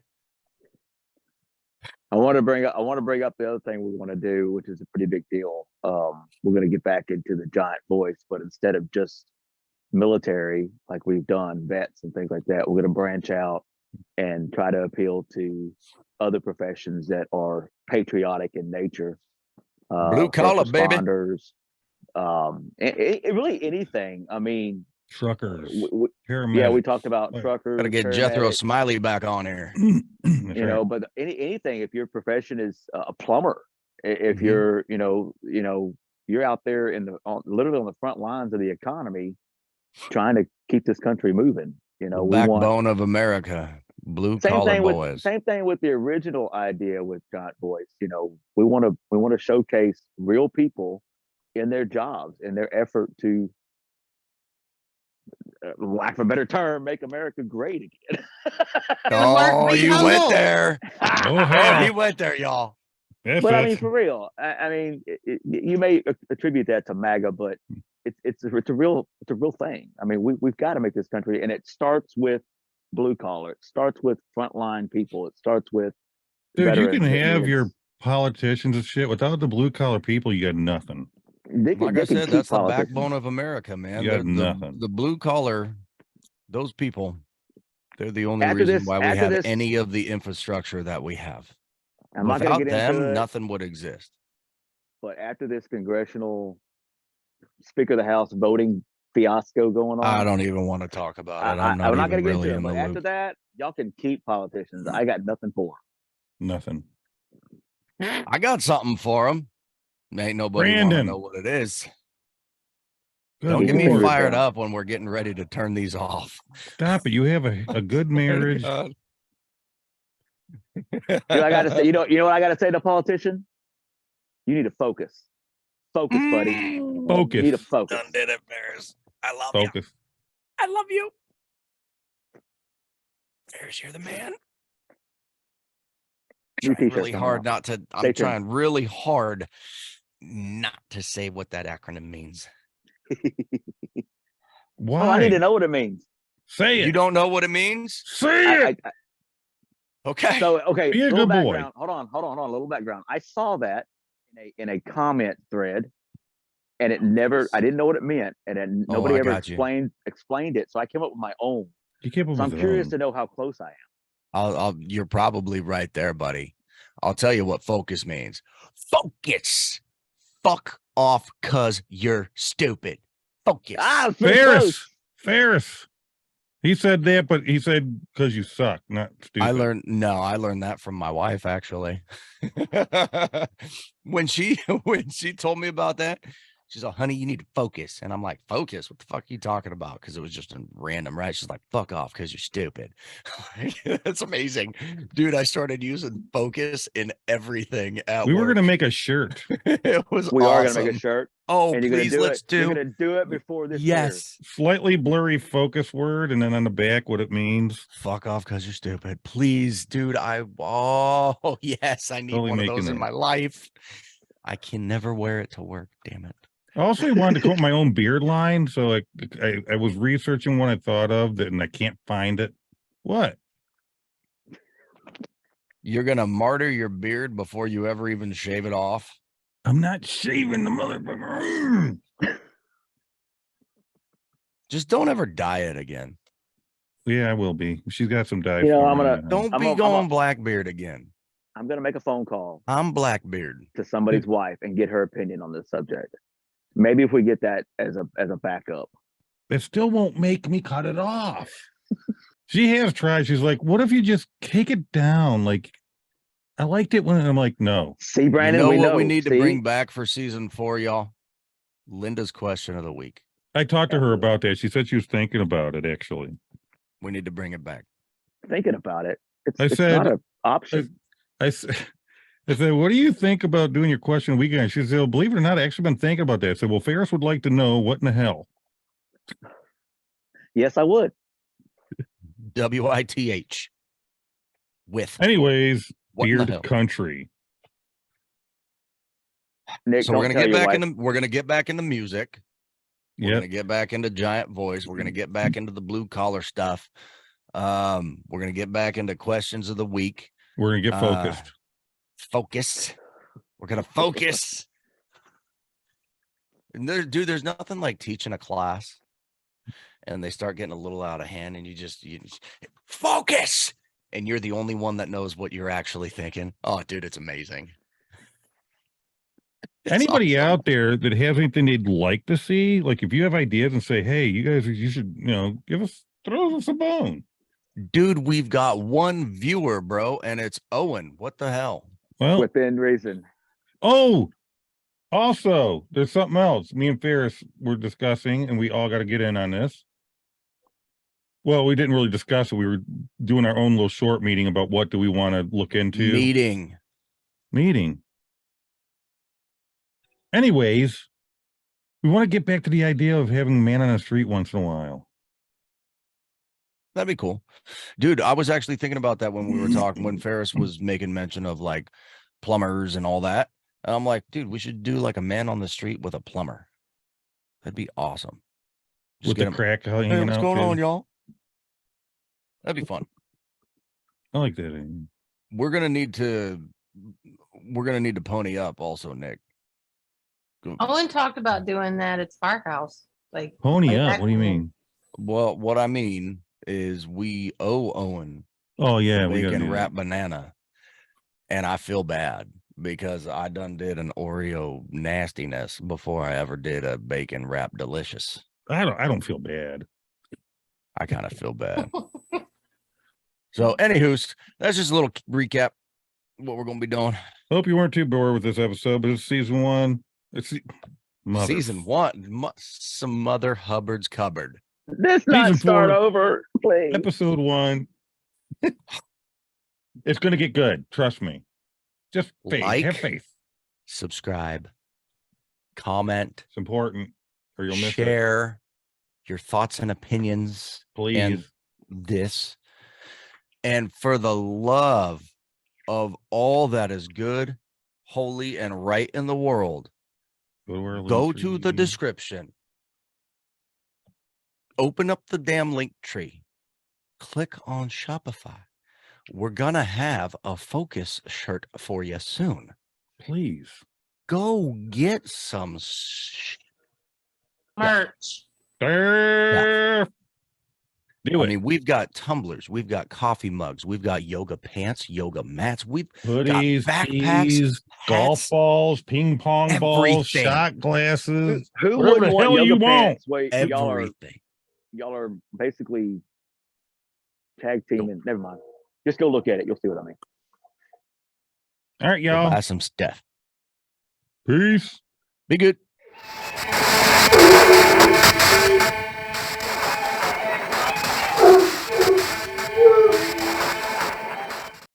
I want to bring up the other thing we want to do, which is a pretty big deal. We're going to get back into the giant voice, but instead of just military, like we've done, vets and things like that, we're going to branch out and try to appeal to other professions that are patriotic in nature. Blue first collar, baby. responders, really anything. I mean, Truckers, yeah, paramedics. we talked about Like, truckers. Gotta get Jethro paramedics, Smiley back on here. That's you right. know, but anything, if your profession is a plumber, if Mhm. you're you're out there literally on the front lines of the economy trying to keep this country moving, The we want backbone of America. Blue same collar thing with boys. the original idea with Giant Voice. We want to showcase real people in their jobs and their effort to, lack of a better term, make America great again. Oh, be you went humble. there. Oh, Oh, hell. he went there, y'all. That's But I it. mean, for real, I mean, you may attribute that to MAGA, but it's a real thing. I mean, we've got to make this country, and it starts with blue collar. It starts with frontline people. It starts with Dude, you can veterans. have your politicians and shit. Without the blue collar people, you got nothing. Like I said, that's the backbone of America, man. You have The nothing. blue collar, those people, they're the only After reason this- why we after have this- any of the infrastructure that we have. I'm not going Without to get them, into it, nothing would exist. but after this congressional Speaker of the House voting fiasco going on, I don't even want to talk about it. I'm I'm not not going even to get really into it. in the But after loop. that, y'all can keep politicians. I got nothing for 'em. Nothing. I got something for them. Ain't nobody want to Brandon. know what it is. Good Don't get me Lord. fired up when we're getting ready to turn these off. Stop it. You have a good marriage. God. I got to say, you know what I got to say to a politician? You need to focus. Focus, buddy. Focus. You need to focus. Done did it, Ferris. I love you. Focus. I love you. Ferris, you're the man. New Trying t-shirt really coming hard out. not to. Stay I'm tuned. trying really hard not to say what that acronym means. Why? Oh, I need to know what it means. Say it. You don't know what it means? Say it. Okay. So, okay, Be a little good boy. background. Hold on. A little background. I saw that in a comment thread, and it never. I didn't know what it meant, and then nobody I ever got you. explained it. So I came up with my own. You came up So I'm with curious own. to know how close I am. You're probably right there, buddy. I'll tell you what focus means. Focus. Fuck off, cause you're stupid. Focus. Ah, so Ferris. close. Ferris. He said that, but he said because you suck, not stupid. I learned that from my wife, actually. when she told me about that, she's like, honey, you need to focus. And I'm like, focus? What the fuck are you talking about? Because it was just a random, right? She's like, fuck off because you're stupid. That's amazing. Dude, I started using focus in everything at We were work. gonna make a shirt. It was We are awesome. gonna make a shirt. Oh, And you're gonna please, do let's it. You're do. gonna do it before this airs. Yes. Slightly blurry focus word, and then on the back what it means. Fuck off because you're stupid. Please, dude. Oh, yes. I need Totally one of making those in it. my life. I can never wear it to work. Damn it. I also wanted to come up with my own beard line, so I was researching one I thought of that, and I can't find it. What? You're going to martyr your beard before you ever even shave it off? I'm not shaving the motherfucker. Just don't ever dye it again. Yeah, I will be. She's got some dye. You know, for I'm me, gonna- you know. Don't I'm be a- I'm going a- Blackbeard again. I'm gonna make a phone call I'm Blackbeard. to somebody's wife and get her opinion on this subject. Maybe if we get that as a backup. It still won't make me cut it off. She has tried. She's like, what if you just take it down? Like, I liked it when I'm like, no. See, Brandon, you know we what know. we need to See? bring back for season 4, y'all? Linda's question of the week. I talked to her Absolutely. about that. She said she was thinking about it, actually. We need to bring it back. Thinking about it. I It's said- not an option. I said, what do you think about doing your question weekend? She said, well, believe it or not, I actually been thinking about that. I said, well, Ferris would like to know what in the hell. Yes, I would. WITH. With. Anyways, What in the Beard hell? Country. Nick, So we're don't gonna tell get your back wife. into we're gonna get back into music. We're Yep. gonna get back into Giant Voice. We're gonna get back into the blue collar stuff. We're gonna get back into questions of the week. We're going to get focused. Focus. We're gonna focus. And there's nothing like teaching a class and they start getting a little out of hand and you just focus. And you're the only one that knows what you're actually thinking. Oh, dude, it's amazing. It's Anybody awesome. out there that has anything they'd like to see, like if you have ideas and say, hey, you guys, you should, throw us a bone. Dude, we've got one viewer, bro, and it's Owen. What the hell? Well, Within reason. oh, also, there's something else. Me and Ferris were discussing, and we all got to get in on this. Well, we didn't really discuss it. We were doing our own little short meeting about what do we want to look into. Meeting. Anyways, we want to get back to the idea of having a man on the street once in a while. That'd be cool. Dude, I was actually thinking about that when we were talking, when Ferris was making mention of like plumbers and all that. And I'm like, dude, we should do like a man on the street with a plumber. That'd be awesome. Just With get the him. crack Hey, hanging what's out. going too. on, y'all? That'd be fun. I like that. We're gonna need to pony up also, Nick. Owen talked about doing that at Firehouse. Like Pony way up. back What do you when. mean? Well, what I mean is we owe Owen Oh the yeah, we got bacon wrap banana. And I feel bad because I done did an Oreo nastiness before I ever did a bacon wrap delicious. I don't feel bad. I kind of feel bad. So, anywho's, that's just a little recap of what we're gonna be doing. Hope you weren't too bored with this episode, but it's season 1. It's Season 1, some Mother Hubbard's cupboard. Let's not Season start 4, over, please. episode 1. It's gonna get good. Trust me. Just faith. Have Like, faith. subscribe, comment, It's important, or you'll miss it. share your thoughts and opinions Please. and this. And for the love of all that is good, holy, and right in the world, go to the description. Open up the damn link tree. Click on Shopify. We're going to have a focus shirt for you soon. Please. go get some Merch. Do I it. mean, we've got tumblers, we've got coffee mugs, we've got yoga pants, yoga mats, we've Hoodies, backpacks, tees, golf hats, balls, ping pong balls, everything. shot glasses. Who Whatever wouldn't the want hell yoga you want. pants? Where everything. y'all are basically tag teaming. Never mind. Just go look at it. You'll see what I mean. All right, Go y'all. buy some stuff. Peace. Be good.